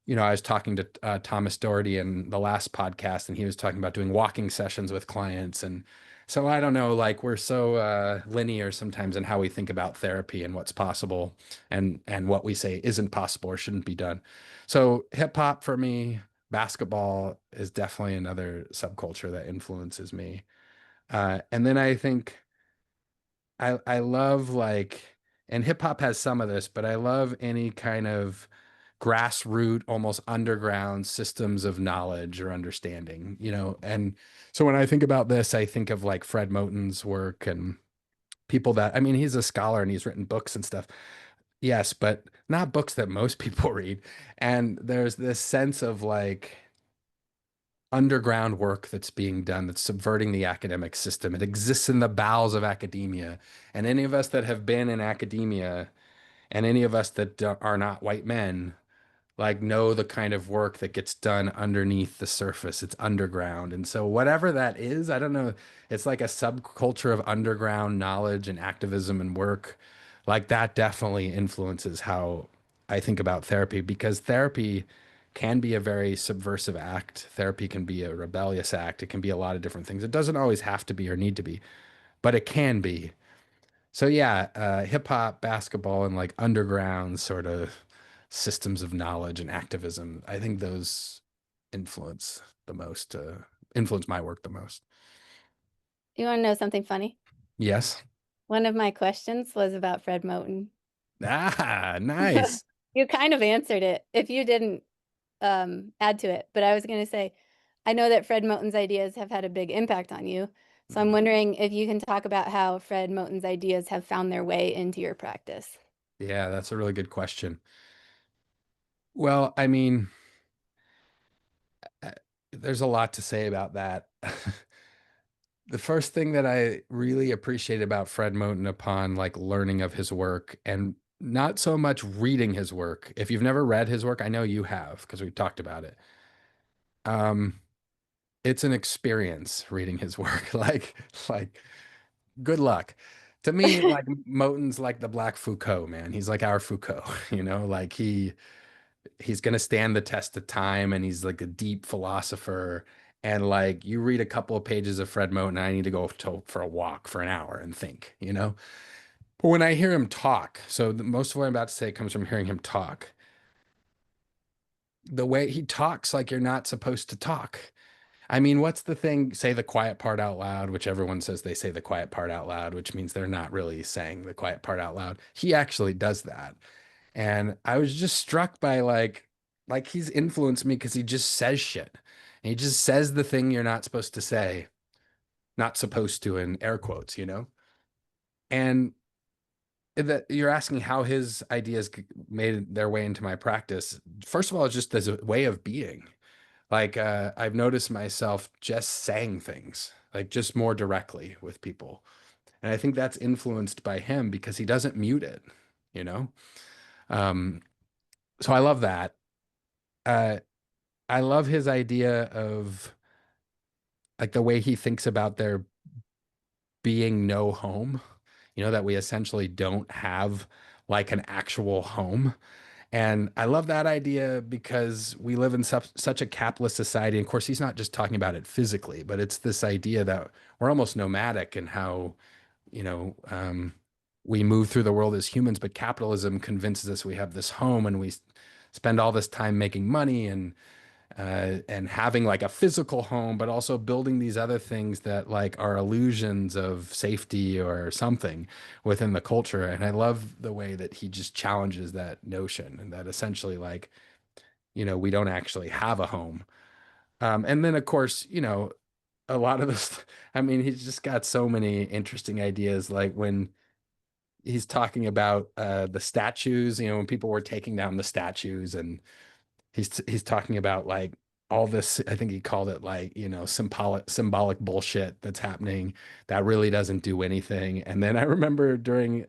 you know, I was talking to Thomas Doherty in the last podcast, and he was talking about doing walking sessions with clients. And so I don't know, like we're so linear sometimes in how we think about therapy and what's possible and what we say isn't possible or shouldn't be done. So hip hop for me, basketball is definitely another subculture that influences me. And then I think I love like, and hip hop has some of this, but I love any kind of grassroots, almost underground systems of knowledge or understanding, you know. And so when I think about this, I think of like Fred Moten's work and people that, I mean, he's a scholar and he's written books and stuff. Yes, but not books that most people read. And there's this sense of like underground work that's being done that's subverting the academic system. It exists in the bowels of academia. And any of us that have been in academia and any of us that are not white men like know the kind of work that gets done underneath the surface. It's underground. And so whatever that is, I don't know, it's like a subculture of underground knowledge and activism and work. Like that definitely influences how I think about therapy because therapy can be a very subversive act. Therapy can be a rebellious act. It can be a lot of different things. It doesn't always have to be or need to be, but it can be. So yeah, hip hop, basketball, and like underground sort of systems of knowledge and activism. I think those influence the most, influence my work the most. You want to know something funny? Yes. One of my questions was about Fred Moten. Ah, nice. You kind of answered it if you didn't add to it. But I was going to say, I know that Fred Moten's ideas have had a big impact on you. So I'm wondering if you can talk about how Fred Moten's ideas have found their way into your practice. Yeah, that's a really good question. Well, I mean, uh, there's a lot to say about that. The first thing that I really appreciate about Fred Moten upon like learning of his work and not so much reading his work. If you've never read his work, I know you have because we talked about it. Um, it's an experience reading his work. Like good luck. To me, like Moten's like the Black Foucault, man. He's like our Foucault, you know, like he's gonna stand the test of time and he's like a deep philosopher. And like you read a couple of pages of Fred Moten, I need to go for a walk for an hour and think, you know? But when I hear him talk, so most of what I'm about to say comes from hearing him talk. The way he talks like you're not supposed to talk. I mean, what's the thing? Say the quiet part out loud, which everyone says they say the quiet part out loud, which means they're not really saying the quiet part out loud. He actually does that. And I was just struck by like he's influenced me because he just says shit. And he just says the thing you're not supposed to say, not supposed to in air quotes, you know? And that you're asking how his ideas made their way into my practice. First of all, it's just as a way of being. Like I've noticed myself just saying things, like just more directly with people. And I think that's influenced by him because he doesn't mute it, you know? Um, so I love that. Uh, I love his idea of like the way he thinks about there being no home, you know, that we essentially don't have like an actual home. And I love that idea because we live in such a capitalist society. And of course, he's not just talking about it physically, but it's this idea that we're almost nomadic in how, you know, we move through the world as humans, but capitalism convinces us we have this home and we spend all this time making money and having like a physical home, but also building these other things that like are illusions of safety or something within the culture. And I love the way that he just challenges that notion and that essentially like, you know, we don't actually have a home. And then of course, you know, a lot of this, I mean, he's just got so many interesting ideas. Like when he's talking about the statues, you know, when people were taking down the statues and he's talking about like all this, I think he called it like, you know, symbolic bullshit that's happening that really doesn't do anything. And then I remember during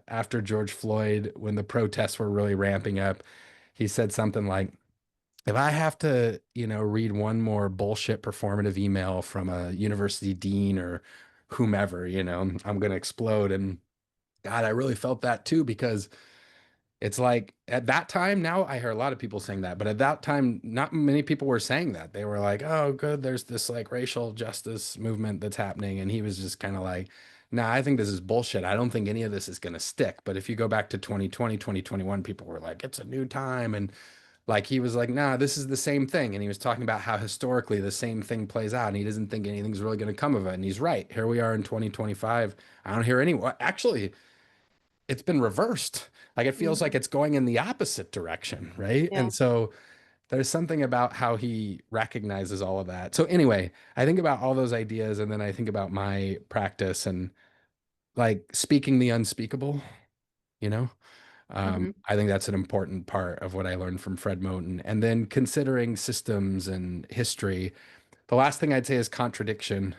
after George Floyd, when the protests were really ramping up, he said something like, if I have to, you know, read one more bullshit performative email from a university dean or whomever, you know, I'm gonna explode. And God, I really felt that too, because it's like at that time, now I hear a lot of people saying that, but at that time, not many people were saying that. They were like, oh, good, there's this like racial justice movement that's happening. And he was just kind of like, nah, I think this is bullshit. I don't think any of this is going to stick. But if you go back to 2020, 2021, people were like, it's a new time. And like he was like, nah, this is the same thing. And he was talking about how historically the same thing plays out. And he doesn't think anything's really going to come of it. And he's right. Here we are in 2025. I don't hear any. Actually, it's been reversed. Like it feels like Mhm. it's going in the opposite direction, right? Yeah. And so there's something about how he recognizes all of that. So anyway, I think about all those ideas and then I think about my practice and like speaking the unspeakable, you know? Hmm. I think that's an important part of what I learned from Fred Moten. And then considering systems and history, the last thing I'd say is contradiction.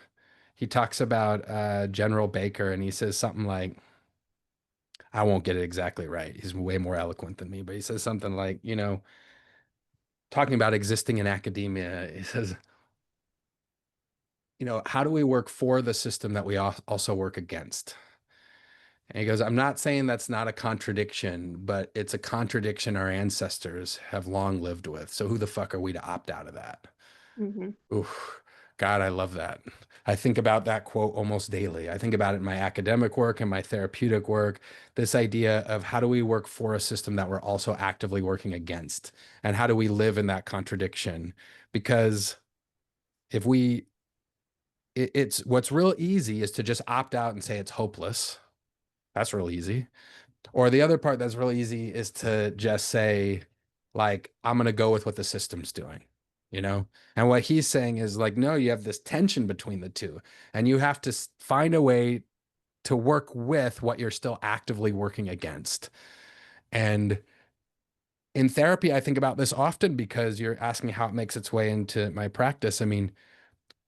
He talks about General Baker and he says something like, I won't get it exactly right. He's way more eloquent than me, but he says something like, talking about existing in academia, he says, how do we work for the system that we also work against? And he goes, I'm not saying that's not a contradiction, but it's a contradiction our ancestors have long lived with. So who the fuck are we to opt out of that? Hmm. Oof, God, I love that. I think about that quote almost daily. I think about it in my academic work and my therapeutic work. This idea of how do we work for a system that we're also actively working against? And how do we live in that contradiction? Because if we, it's what's real easy is to just opt out and say it's hopeless. That's real easy. Or the other part that's really easy is to just say, like, I'm going to go with what the system's doing, you know? And what he's saying is like, no, you have this tension between the two, and you have to find a way to work with what you're still actively working against. And in therapy, I think about this often because you're asking how it makes its way into my practice. I mean,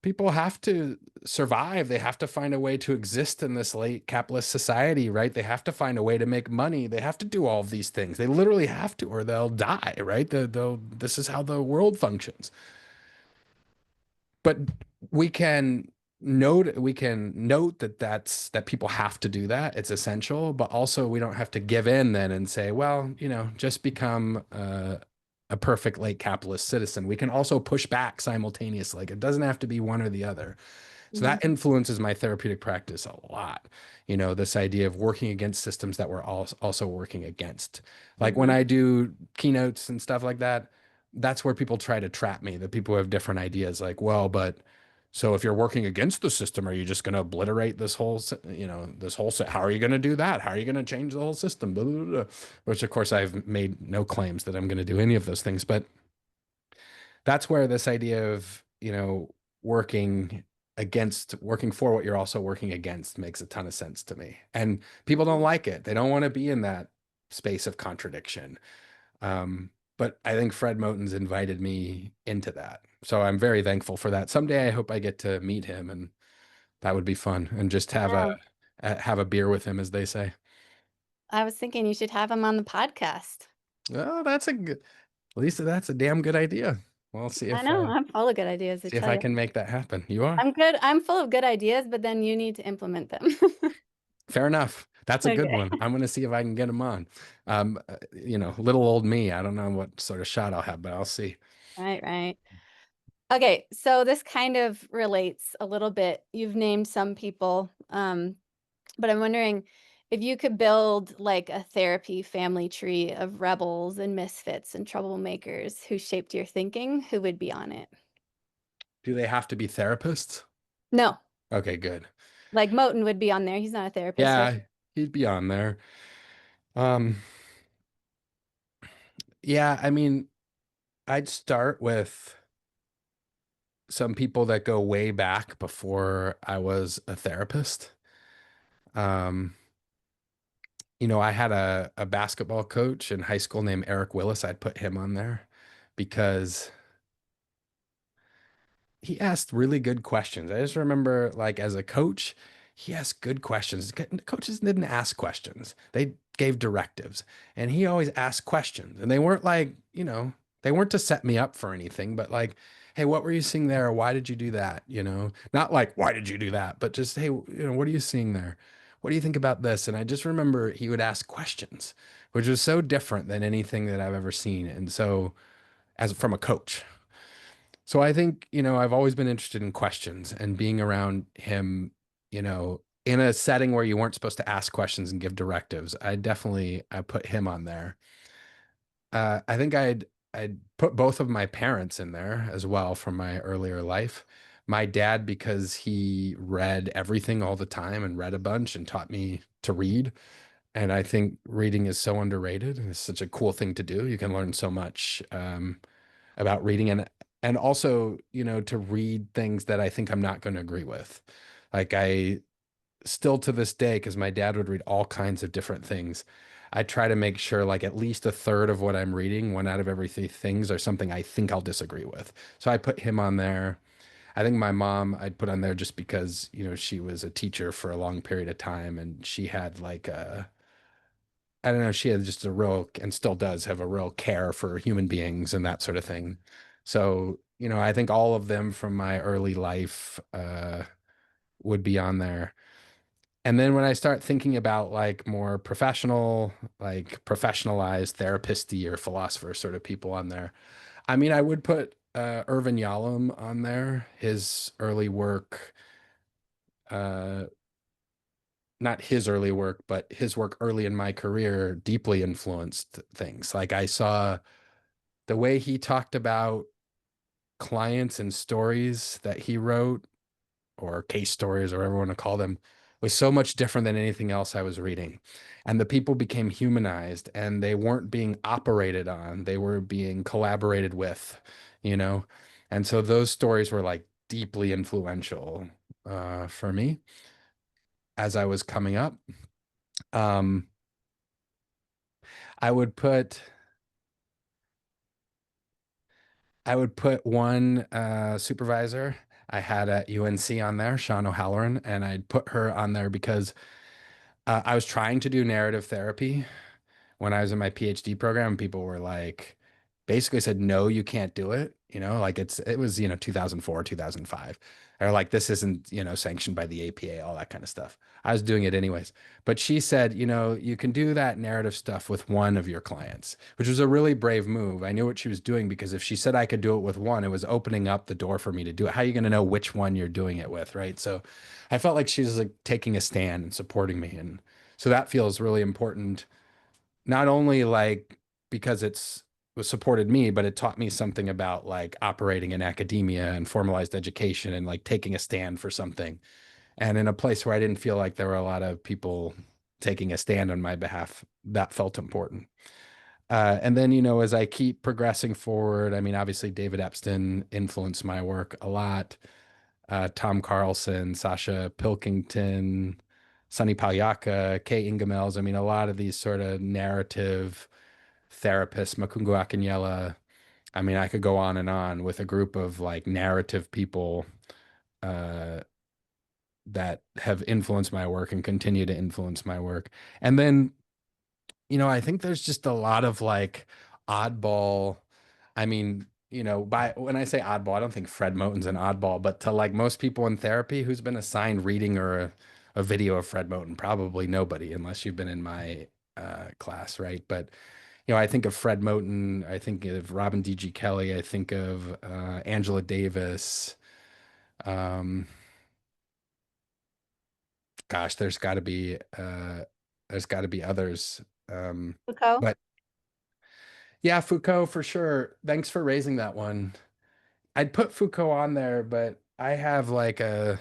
people have to survive. They have to find a way to exist in this late capitalist society, right? They have to find a way to make money. They have to do all of these things. They literally have to, or they'll die, right? This is how the world functions. But we can note that people have to do that. It's essential, but also we don't have to give in then and say, well, just become a perfect late capitalist citizen. We can also push back simultaneously. Like it doesn't have to be one or the other. So Hmm. that influences my therapeutic practice a lot. This idea of working against systems that we're also working against. Like when Hmm. I do keynotes and stuff like that, that's where people try to trap me, the people who have different ideas. Like, well, but so if you're working against the system, are you just going to obliterate this whole, how are you going to do that? How are you going to change the whole system? Blah, blah, blah. Which, of course, I've made no claims that I'm going to do any of those things. But that's where this idea of, working for what you're also working against makes a ton of sense to me. And people don't like it. They don't want to be in that space of contradiction. But I think Fred Moten's invited me into that. So I'm very thankful for that. Someday I hope I get to meet him and that would be fun and just Yeah. have a beer with him, as they say. I was thinking you should have him on the podcast. Oh, Lisa, that's a damn good idea. Well, I know, I'm full of good ideas, I see if tell I you. can make that happen. You are? I'm good. I'm full of good ideas, but then you need to implement them. Fair enough. That's a good Okay. one. I'm going to see if I can get him on. Little old me. I don't know what sort of shot I'll have, but I'll see. Right, right. Okay, so this kind of relates a little bit. You've named some people, but I'm wondering if you could build like a therapy family tree of rebels and misfits and troublemakers who shaped your thinking, who would be on it? Do they have to be therapists? No, Okay, good. like Moten would be on there. He's not a therapist, right? Yeah, he'd be on there. Um, yeah, I mean, I'd start with some people that go way back before I was a therapist. Um, I had a basketball coach in high school named Eric Willis. I'd put him on there because he asked really good questions. I just remember, like, as a coach, he asked good questions. Coaches didn't ask questions, they gave directives. And he always asked questions. And they weren't like, they weren't to set me up for anything, but like, hey, what were you seeing there? Why did you do that? Not like, why did you do that? But just, hey, what are you seeing there? What do you think about this? And I just remember he would ask questions, which was so different than anything that I've ever seen. And so, as from a coach, so I think, I've always been interested in questions and being around him, in a setting where you weren't supposed to ask questions and give directives. I put him on there. I think I'd put both of my parents in there as well from my earlier life. My dad, because he read everything all the time and read a bunch and taught me to read. And I think reading is so underrated, and it's such a cool thing to do. You can learn so much about reading, and also, to read things that I think I'm not going to agree with. Like I still to this day, because my dad would read all kinds of different things. I try to make sure like at least a third of what I'm reading, one out of every three things, are something I think I'll disagree with. So I put him on there. I think my mom I'd put on there just because, she was a teacher for a long period of time, and she had like I don't know, she had just a real, and still does have a real care for human beings and that sort of thing. So, I think all of them from my early life would be on there. And then when I start thinking about like more professional, like professionalized therapisty or philosopher sort of people on there, I mean, I would put Irvin Yalom on there. His early work, uh, not his early work, but his work early in my career deeply influenced things. Like I saw the way he talked about clients and stories that he wrote, or case stories, or whatever you want to call them, was so much different than anything else I was reading. And the people became humanized, and they weren't being operated on, they were being collaborated with, you know? And so those stories were like deeply influential for me as I was coming up. Um, I would put I would put one supervisor I had at UNC on there, Sean O'Halloran, and I'd put her on there because I was trying to do narrative therapy when I was in my PhD program. People were like, basically said, no, you can't do it. Like it was, 2004, 2005. Or like, this isn't, sanctioned by the APA, all that kind of stuff. I was doing it anyways. But she said, you can do that narrative stuff with one of your clients, which was a really brave move. I knew what she was doing, because if she said I could do it with one, it was opening up the door for me to do it. How are you going to know which one you're doing it with? Right. So I felt like she was like taking a stand and supporting me. And so that feels really important, not only like because it's was supported me, but it taught me something about like operating in academia and formalized education and like taking a stand for something. And in a place where I didn't feel like there were a lot of people taking a stand on my behalf, that felt important. And then, as I keep progressing forward, I mean, obviously David Epstein influenced my work a lot. Tom Carlson, Sasha Pilkington, Sunny Palyaka, Kay Ingemels. I mean, a lot of these sort of narrative therapists, Makungu Akinyela. I mean, I could go on and on with a group of like narrative people uh, that have influenced my work and continue to influence my work. And then, I think there's just a lot of like oddball. I mean, by when I say oddball, I don't think Fred Moten's an oddball, but to like most people in therapy, who's been assigned reading or a video of Fred Moten? Probably nobody, unless you've been in my class, right? But I think of Fred Moten, I think of Robin D.G. Kelly, I think of Angela Davis. Um, gosh, there's got to be others. Foucault. But yeah, Foucault for sure. Thanks for raising that one. I'd put Foucault on there, but I have an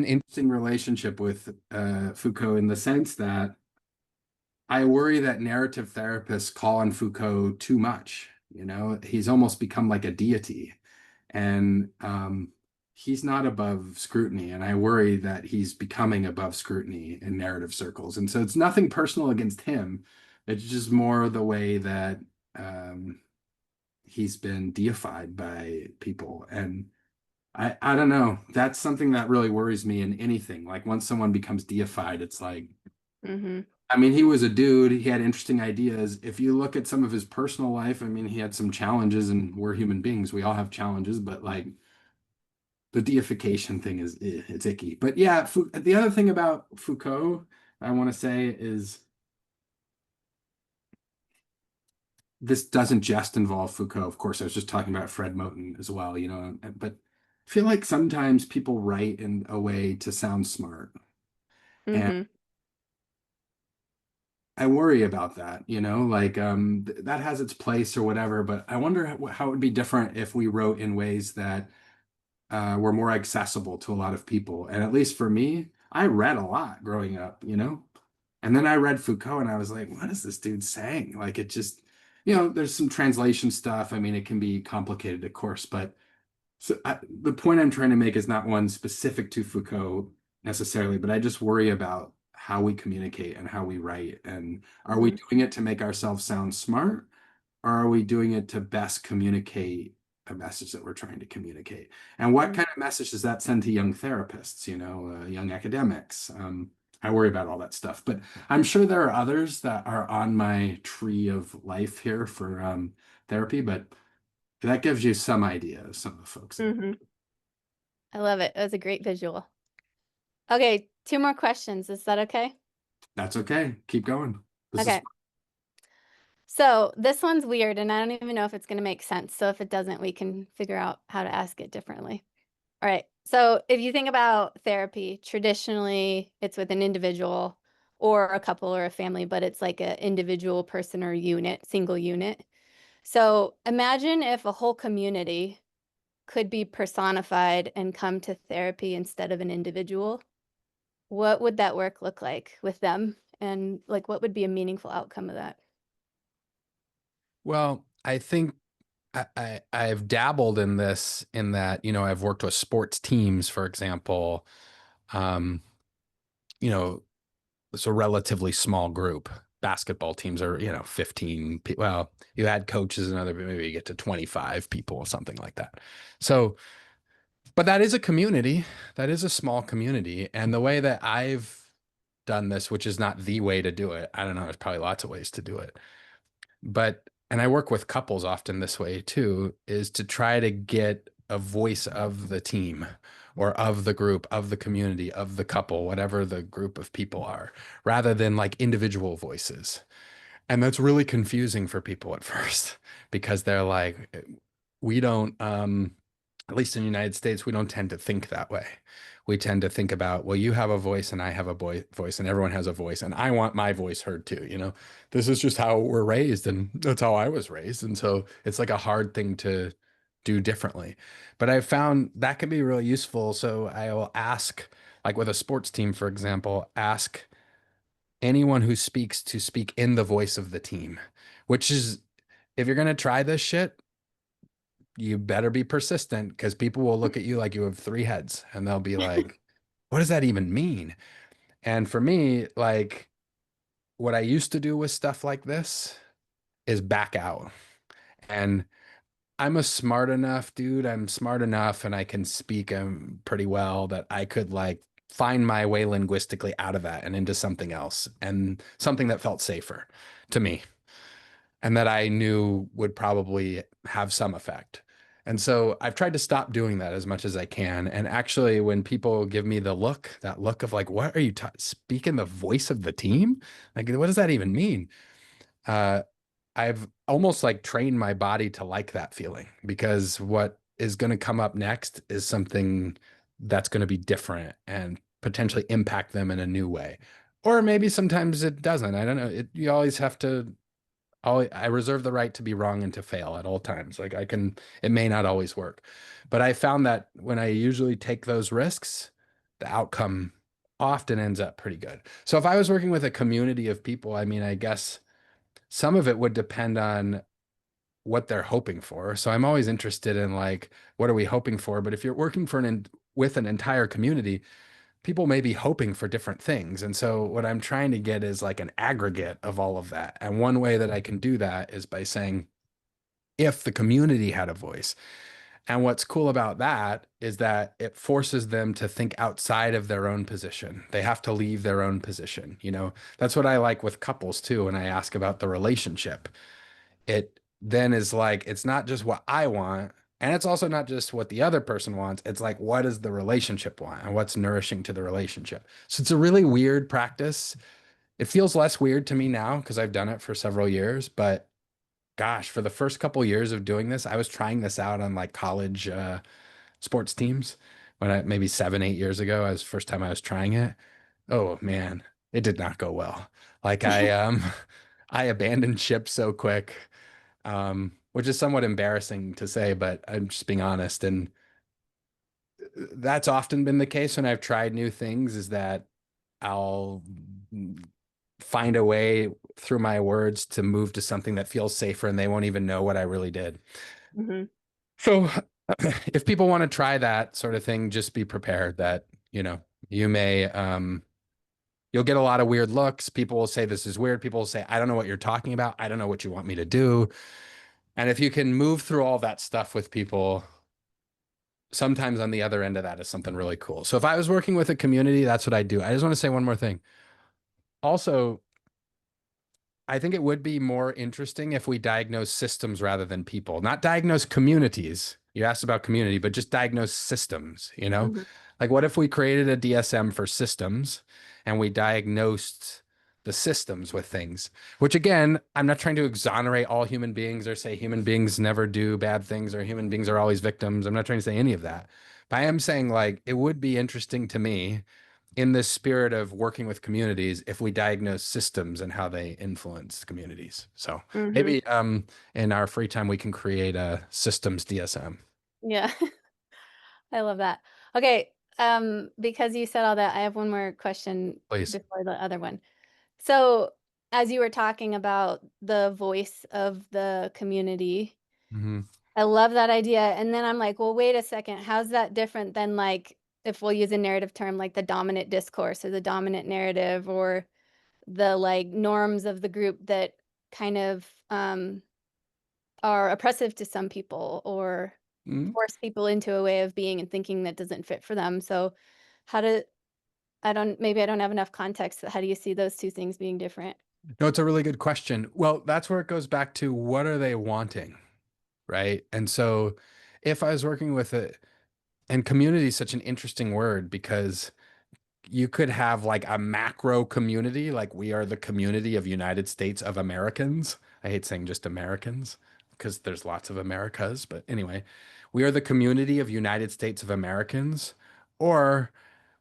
interesting relationship with Foucault, in the sense that I worry that narrative therapists call on Foucault too much. He's almost become like a deity, and he's not above scrutiny. And I worry that he's becoming above scrutiny in narrative circles. And so it's nothing personal against him. It's just more the way that um, he's been deified by people. And I don't know. That's something that really worries me in anything. Like once someone becomes deified, it's like, Mm-hmm. I mean, he was a dude. He had interesting ideas. If you look at some of his personal life, I mean, he had some challenges, and we're human beings. We all have challenges, but like the deification thing is, it's icky. But yeah, the other thing about Foucault, I want to say is this doesn't just involve Foucault. Of course, I was just talking about Fred Moten as well, but I feel like sometimes people write in a way to sound smart. And Mm-hmm. I worry about that, like that has its place or whatever, but I wonder how it would be different if we wrote in ways that were more accessible to a lot of people. And at least for me, I read a lot growing up, you know? And then I read Foucault and I was like, what is this dude saying? Like it just, there's some translation stuff. I mean, it can be complicated, of course, but the point I'm trying to make is not one specific to Foucault necessarily, but I just worry about how we communicate and how we write. And are we doing it to make ourselves sound smart, or are we doing it to best communicate a message that we're trying to communicate? And what kind of message does that send to young therapists, young academics? I worry about all that stuff, but I'm sure there are others that are on my tree of life here for therapy, but that gives you some idea of some of the folks. I love it. It was a great visual. Okay, 2 more questions. Is that okay? That's okay. Keep going. Okay. So this one's weird, and I don't even know if it's going to make sense. So if it doesn't, we can figure out how to ask it differently. All right. So if you think about therapy, traditionally it's with an individual or a couple or a family, but it's like an individual person or unit, single unit. So imagine if a whole community could be personified and come to therapy instead of an individual. What would that work look like with them? And like, what would be a meaningful outcome of that? Well, I think I've dabbled in this in that, I've worked with sports teams, for example. Um, you know, it's a relatively small group. Basketball teams are, 15 people. Well, you add coaches and other, maybe you get to 25 people or something like that. So, but that is a community. That is a small community. And the way that I've done this, which is not the way to do it, I don't know, there's probably lots of ways to do it. But, and I work with couples often this way too, is to try to get a voice of the team or of the group, of the community, of the couple, whatever the group of people are, rather than like individual voices. And that's really confusing for people at first because they're like, we don't, at least in the United States, we don't tend to think that way. We tend to think about, well, you have a voice and I have a voice and everyone has a voice and I want my voice heard too. This is just how we're raised and that's how I was raised. And so it's like a hard thing to do differently. But I've found that can be really useful. So I will ask, like with a sports team, for example, ask anyone who speaks to speak in the voice of the team, which is, if you're going to try this shit, you better be persistent because people will look at you like you have 3 heads and they'll be like, what does that even mean? And for me, like what I used to do with stuff like this is back out. And I'm a smart enough dude. I'm smart enough and I can speak pretty well that I could like find my way linguistically out of that and into something else and something that felt safer to me and that I knew would probably have some effect. And so I've tried to stop doing that as much as I can. And actually, when people give me that look of like, what are you speaking the voice of the team? Like, what does that even mean? I've almost like trained my body to like that feeling because what is going to come up next is something that's going to be different and potentially impact them in a new way. Or maybe sometimes it doesn't. I don't know. You always have to I reserve the right to be wrong and to fail at all times. Like it may not always work, but I found that when I usually take those risks, the outcome often ends up pretty good. So if I was working with a community of people, I mean, I guess some of it would depend on what they're hoping for. So I'm always interested in like, what are we hoping for? But if you're working with an entire community, people may be hoping for different things. And so what I'm trying to get is like an aggregate of all of that. And one way that I can do that is by saying, if the community had a voice. And what's cool about that is that it forces them to think outside of their own position. They have to leave their own position. That's what I like with couples too. When I ask about the relationship, it then is like, it's not just what I want. And it's also not just what the other person wants. It's like, what does the relationship want and what's nourishing to the relationship? So it's a really weird practice. It feels less weird to me now because I've done it for several years. But gosh, for the first couple years of doing this, I was trying this out on like college sports teams maybe 7, 8 years ago. I was first time I was trying it. Oh man, it did not go well. Like I abandoned ship so quick, which is somewhat embarrassing to say, but I'm just being honest. And that's often been the case when I've tried new things, is that I'll find a way through my words to move to something that feels safer and they won't even know what I really did. Mm-hmm. So if people want to try that sort of thing, just be prepared that, you may, you'll get a lot of weird looks. People will say, this is weird. People will say, I don't know what you're talking about. I don't know what you want me to do. And if you can move through all that stuff with people, sometimes on the other end of that is something really cool. So if I was working with a community, that's what I do. I just want to say one more thing. Also, I think it would be more interesting if we diagnose systems rather than people, not diagnose communities. You asked about community, but just diagnose systems. Mm-hmm. Like what if we created a DSM for systems and we diagnosed the systems with things, which again, I'm not trying to exonerate all human beings or say human beings never do bad things or human beings are always victims. I'm not trying to say any of that, but I am saying like, it would be interesting to me in this spirit of working with communities if we diagnose systems and how they influence communities. So Mm-hmm. maybe in our free time we can create a systems DSM. Yeah. I love that. Okay. Because you said all that, I have one more question Please. before the other one. So as you were talking about the voice of the community, Mm-hmm. I love that idea. And then I'm like, well, wait a second. How's that different than like, if we'll use a narrative term, like the dominant discourse or the dominant narrative or the like norms of the group that kind of are oppressive to some people or Mm-hmm. force people into a way of being and thinking that doesn't fit for them. So maybe I don't have enough context. How do you see those two things being different? No, it's a really good question. Well, that's where it goes back to what are they wanting, right? And so if I was working with and community is such an interesting word because you could have like a macro community, like we are the community of United States of Americans. I hate saying just Americans because there's lots of Americas, but anyway, we are the community of United States of Americans, or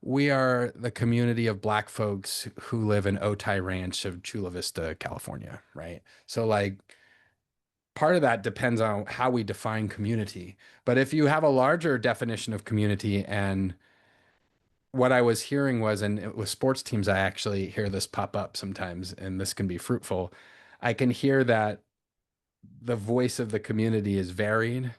we are the community of Black folks who live in Otay Ranch of Chula Vista, California, right? So like part of that depends on how we define community. But if you have a larger definition of community, and what I was hearing was, and with sports teams, I actually hear this pop up sometimes, and this can be fruitful. I can hear that the voice of the community is varied,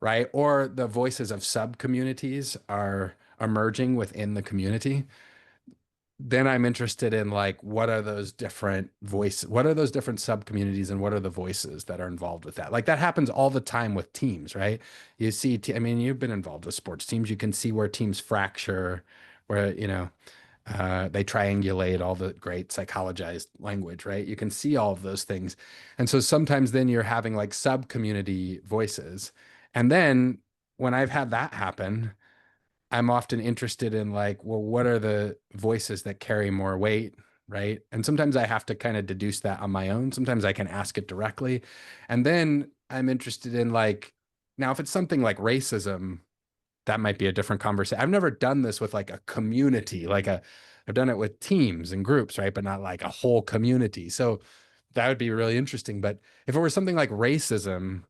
right? Or the voices of sub communities are emerging within the community. Then I'm interested in like, what are those different voices? What are those different sub communities and what are the voices that are involved with that? Like that happens all the time with teams, right? You see, I mean, you've been involved with sports teams. You can see where teams fracture, where, they triangulate all the great psychologized language, right? You can see all of those things. And so sometimes then you're having like sub community voices. And then when I've had that happen, I'm often interested in like, well, what are the voices that carry more weight, right? And sometimes I have to kind of deduce that on my own. Sometimes I can ask it directly. And then I'm interested in like, now if it's something like racism, that might be a different conversation. I've never done this with like a community, I've done it with teams and groups, right? But not like a whole community. So that would be really interesting. But if it were something like racism,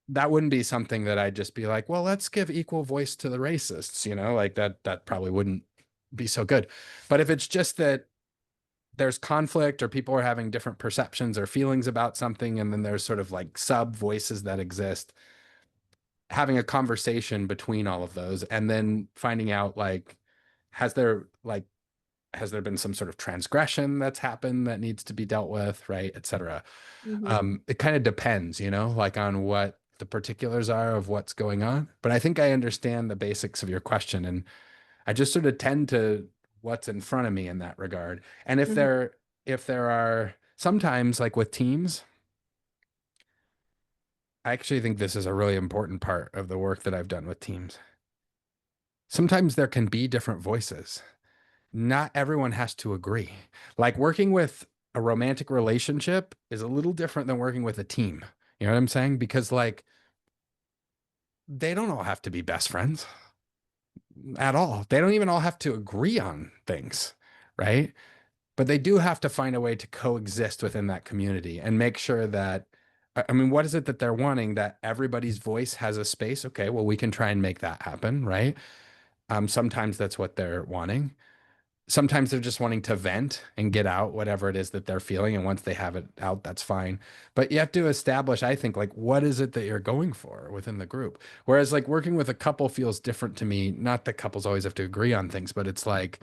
that wouldn't be something that I'd just be like, well, let's give equal voice to the racists, like that probably wouldn't be so good. But if it's just that there's conflict or people are having different perceptions or feelings about something, and then there's sort of like sub voices that exist, having a conversation between all of those and then finding out like, has there been some sort of transgression that's happened that needs to be dealt with, right, et cetera. Mm-hmm. It kind of depends, like on what the particulars are of what's going on. But I think I understand the basics of your question, and I just sort of tend to what's in front of me in that regard. And if Mm-hmm. there are sometimes like with teams, I actually think this is a really important part of the work that I've done with teams. Sometimes there can be different voices. Not everyone has to agree. Like working with a romantic relationship is a little different than working with a team. You know what I'm saying? Because like they don't all have to be best friends at all. They don't even all have to agree on things, right? But they do have to find a way to coexist within that community and make sure that, I mean, what is it that they're wanting? That everybody's voice has a space? Okay, well, we can try and make that happen, right? Sometimes that's what they're wanting. Sometimes they're just wanting to vent and get out whatever it is that they're feeling. And once they have it out, that's fine. But you have to establish, I think, like, what is it that you're going for within the group? Whereas, like, working with a couple feels different to me. Not that couples always have to agree on things, but it's like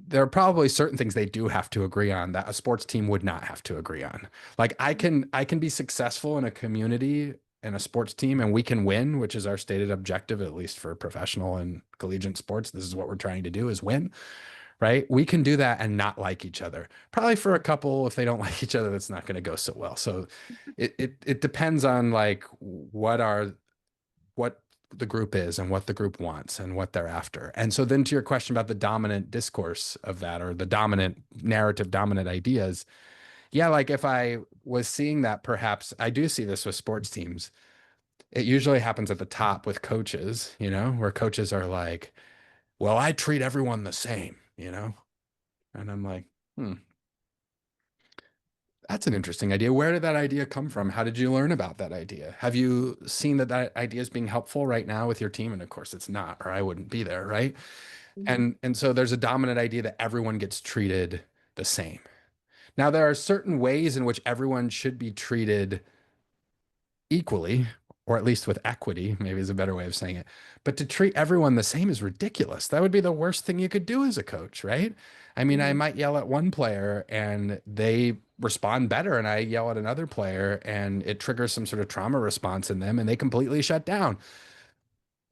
there are probably certain things they do have to agree on that a sports team would not have to agree on. Like I can be successful in a community and a sports team and we can win, which is our stated objective, at least for professional and collegiate sports. This is what we're trying to do is win, right? We can do that and not like each other. Probably for a couple, if they don't like each other, that's not going to go so well. So it depends on like what the group is and what the group wants and what they're after. And so then to your question about the dominant discourse of that or the dominant narrative, dominant ideas, yeah, like if I was seeing that, perhaps I do see this with sports teams. It usually happens at the top with coaches, where coaches are like, well, I treat everyone the same. And I'm like, hmm, that's an interesting idea. Where did that idea come from? How did you learn about that idea? Have you seen that idea is being helpful right now with your team? And of course it's not, or I wouldn't be there, right? And so there's a dominant idea that everyone gets treated the same. Now there are certain ways in which everyone should be treated equally, or at least with equity, maybe is a better way of saying it. But to treat everyone the same is ridiculous. That would be the worst thing you could do as a coach, right? I mean, I might yell at one player and they respond better, and I yell at another player and it triggers some sort of trauma response in them and they completely shut down.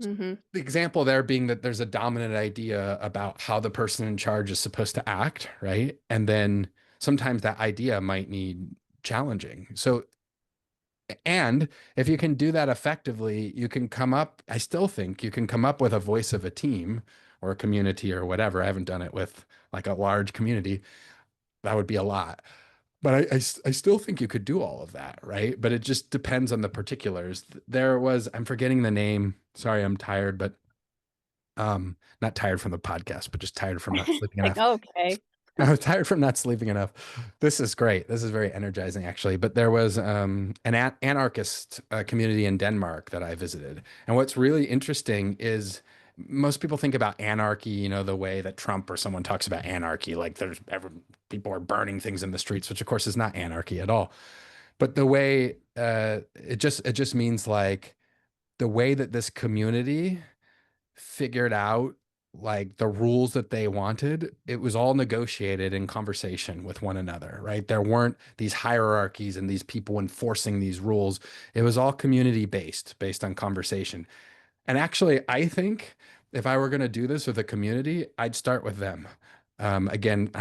Mm-hmm. The example there being that there's a dominant idea about how the person in charge is supposed to act, right? And then sometimes that idea might need challenging. So and if you can do that effectively, you can come up, I still think you can come up with a voice of a team or a community or whatever. I haven't done it with like a large community. That would be a lot. But I still think you could do all of that, right? But it just depends on the particulars. I'm forgetting the name. Sorry, I'm tired, but not tired from the podcast, but just tired from not sleeping Like, enough. okay. I was tired from not sleeping enough. This is great. This is very energizing, actually. But there was an anarchist community in Denmark that I visited. And what's really interesting is most people think about anarchy, the way that Trump or someone talks about anarchy, like people are burning things in the streets, which of course is not anarchy at all. But the way it just means like the way that this community figured out like the rules that they wanted, it was all negotiated in conversation with one another, right? There weren't these hierarchies and these people enforcing these rules. It was all community based on conversation. And actually, I think if I were going to do this with a community, I'd start with them. Again,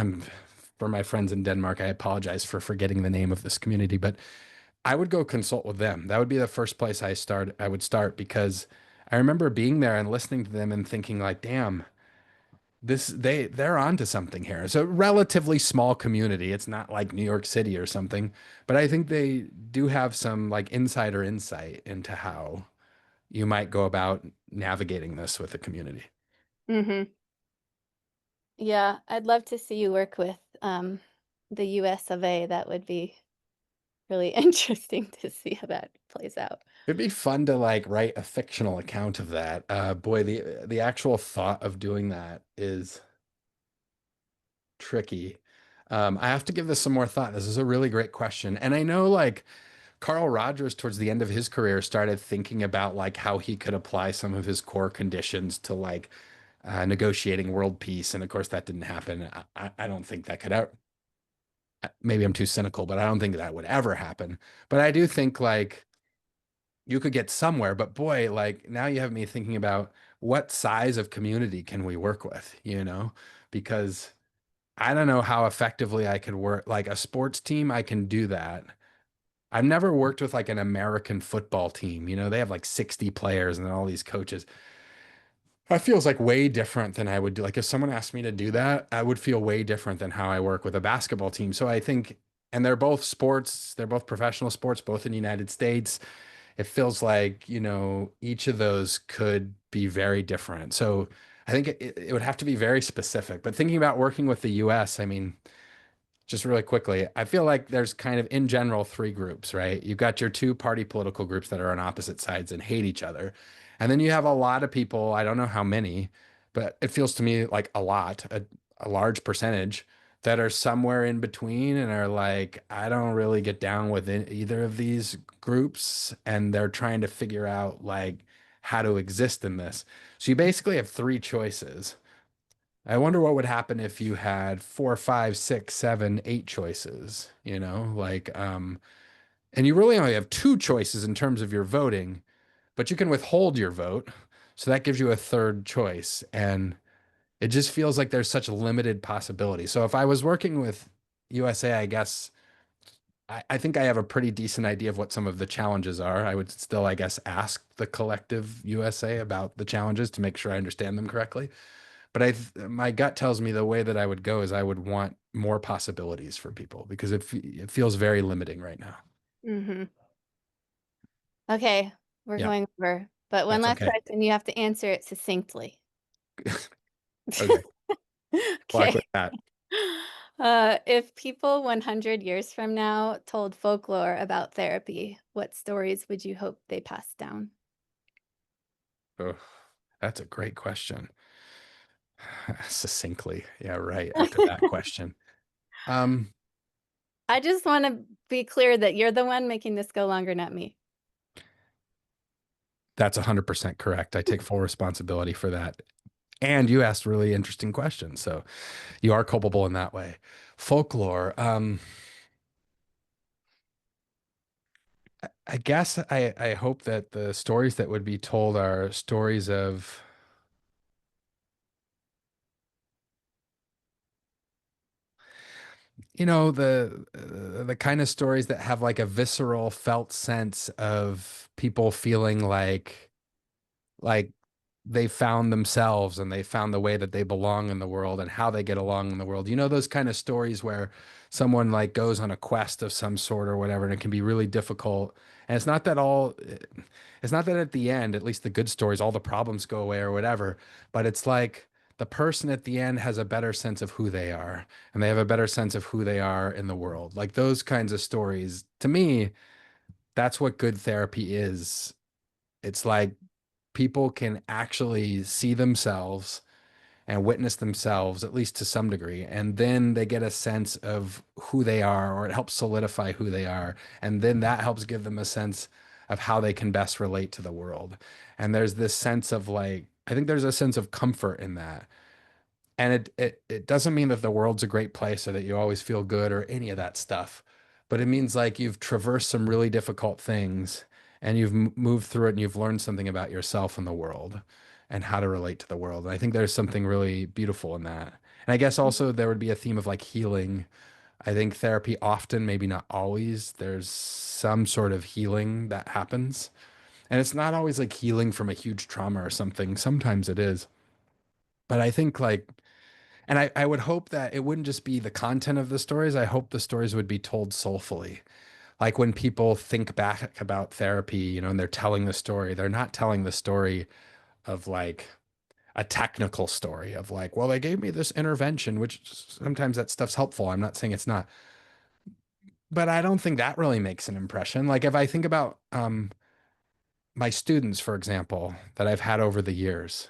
for my friends in Denmark, I apologize for forgetting the name of this community, but I would go consult with them. That would be the first place I would start because I remember being there and listening to them and thinking like, damn, they're onto something here. It's a relatively small community. It's not like New York City or something, but I think they do have some like insider insight into how you might go about navigating this with the community. Mm-hmm. Yeah, I'd love to see you work with the US of A. That would be really interesting to see how that plays out. It'd be fun to like write a fictional account of that. Boy, the actual thought of doing that is tricky. I have to give this some more thought. This is a really great question. And I know like Carl Rogers towards the end of his career started thinking about like how he could apply some of his core conditions to like negotiating world peace. And of course that didn't happen. I don't think that could ever, maybe I'm too cynical, but I don't think that would ever happen. But I do think like you could get somewhere, but boy, like now you have me thinking about what size of community can we work with, because I don't know how effectively I could work like a sports team. I can do that. I've never worked with like an American football team. They have like 60 players and all these coaches. That feels like way different than I would do. Like if someone asked me to do that, I would feel way different than how I work with a basketball team. So I think, and they're both sports, they're both professional sports, both in the United States. It feels like, each of those could be very different. So I think it would have to be very specific. But thinking about working with the US, I mean, just really quickly, I feel like there's kind of in general three groups, right? You've got your two party political groups that are on opposite sides and hate each other. And then you have a lot of people, I don't know how many, but it feels to me like a lot, a large percentage that are somewhere in between and are like, I don't really get down with either of these groups. And they're trying to figure out like how to exist in this. So you basically have three choices. I wonder what would happen if you had four, five, six, seven, eight choices, and you really only have two choices in terms of your voting, but you can withhold your vote. So that gives you a third choice. And it just feels like there's such a limited possibility. So if I was working with USA, I guess I think I have a pretty decent idea of what some of the challenges are. I would still, I guess, ask the collective USA about the challenges to make sure I understand them correctly. But my gut tells me the way that I would go is I would want more possibilities for people because it feels very limiting right now. Mm-hmm. Okay, we're Yeah, going over. But one that's last okay. question, you have to answer it succinctly. Okay, walk with Okay. that. If people 100 years from now told folklore about therapy, what stories would you hope they passed down? Oh, that's a great question. Succinctly. Yeah, right. After that question. Um, I just want to be clear that you're the one making this go longer, not me. that's 100% correct. I take full responsibility for that. And you asked really interesting questions. So you are culpable in that way. Folklore. I guess I hope that the stories that would be told are stories of, the kind of stories that have like a visceral felt sense of people feeling like they found themselves and they found the way that they belong in the world and how they get along in the world. You know, those kind of stories where someone like goes on a quest of some sort or whatever, and it can be really difficult. And it's not that at the end, at least the good stories, all the problems go away or whatever, but it's like the person at the end has a better sense of who they are and they have a better sense of who they are in the world. Like those kinds of stories, to me, that's what good therapy is. It's like people can actually see themselves and witness themselves, at least to some degree. And then they get a sense of who they are, or it helps solidify who they are. And then that helps give them a sense of how they can best relate to the world. And there's this sense of like, I think there's a sense of comfort in that. And it doesn't mean that the world's a great place or that you always feel good or any of that stuff. But it means like you've traversed some really difficult things and you've moved through it and you've learned something about yourself and the world and how to relate to the world. And I think there's something really beautiful in that. And I guess also there would be a theme of like healing. I think therapy often, maybe not always, there's some sort of healing that happens. And it's not always like healing from a huge trauma or something. Sometimes it is. But I think like and I would hope that it wouldn't just be the content of the stories. I hope the stories would be told soulfully. Like when people think back about therapy, and they're telling the story, they're not telling the story of like a technical story of like, well, they gave me this intervention, which sometimes that stuff's helpful. I'm not saying it's not, but I don't think that really makes an impression. Like if I think about my students, for example, that I've had over the years,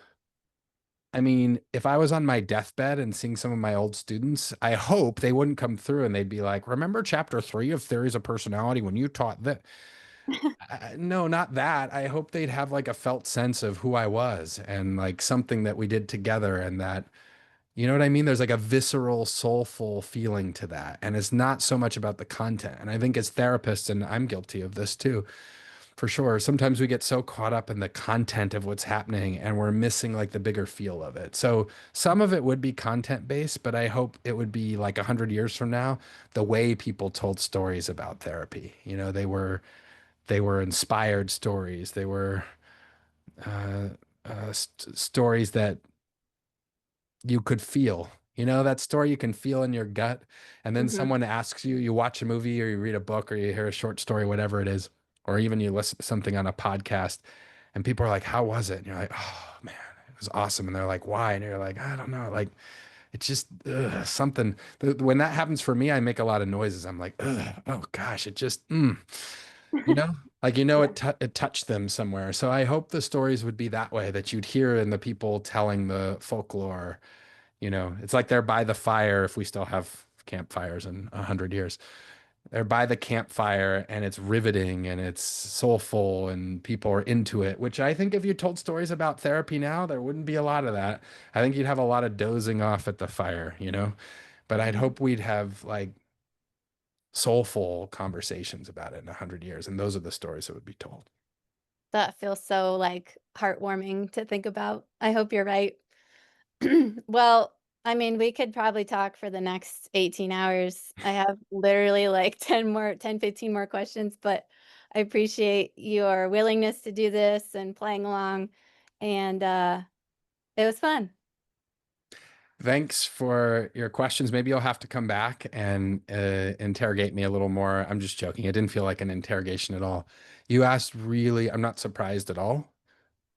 I mean, if I was on my deathbed and seeing some of my old students, I hope they wouldn't come through and they'd be like, remember chapter 3 of Theories of Personality when you taught that? No, not that. I hope they'd have like a felt sense of who I was and like something that we did together and that, you know what I mean? There's like a visceral, soulful feeling to that. And it's not so much about the content. And I think as therapists, and I'm guilty of this too, for sure. Sometimes we get so caught up in the content of what's happening and we're missing like the bigger feel of it. So some of it would be content based, but I hope it would be like 100 years from now, the way people told stories about therapy. They were inspired stories. They were uh, stories that you could feel. That story you can feel in your gut. And then Mhm. someone asks you, you watch a movie or you read a book or you hear a short story, whatever it is, or even you listen to something on a podcast and people are like, how was it? And you're like, oh man, it was awesome. And they're like, why? And you're like, I don't know. Like, it's just something. When that happens for me, I make a lot of noises. I'm like, oh gosh, it just, you know? Like, it touched them somewhere. So I hope the stories would be that way, that you'd hear in the people telling the folklore. It's like they're by the fire, if we still have campfires in 100 years. They're by the campfire and it's riveting and it's soulful and people are into it, which I think if you told stories about therapy now, there wouldn't be a lot of that. I think you'd have a lot of dozing off at the fire. But I'd hope we'd have like soulful conversations about it in 100 years. And those are the stories that would be told. That feels so like heartwarming to think about. I hope you're right. Well, I mean, we could probably talk for the next 18 hours. I have literally like 15 more questions, but I appreciate your willingness to do this and playing along. And it was fun. Thanks for your questions. Maybe you'll have to come back and interrogate me a little more. I'm just joking. It didn't feel like an interrogation at all. You asked I'm not surprised at all.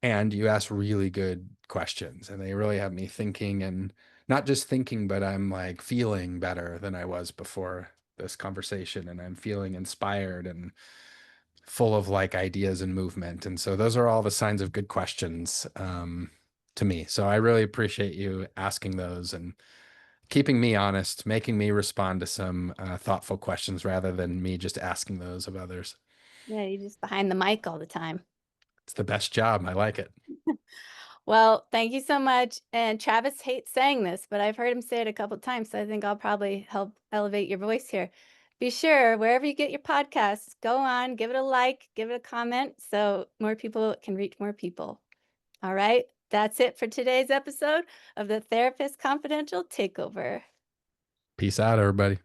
And you asked really good questions, and they really have me thinking, and not just thinking, but I'm like feeling better than I was before this conversation. And I'm feeling inspired and full of like ideas and movement. And so those are all the signs of good questions to me. So I really appreciate you asking those and keeping me honest, making me respond to some thoughtful questions rather than me just asking those of others. Yeah, you're just behind the mic all the time. It's the best job. I like it. Well, thank you so much. And Travis hates saying this, but I've heard him say it a couple times, so I think I'll probably help elevate your voice here. Be sure, wherever you get your podcasts, go on, give it a like, give it a comment, so more people can reach more people. All right, that's it for today's episode of the Therapist Confidential Takeover. Peace out, everybody.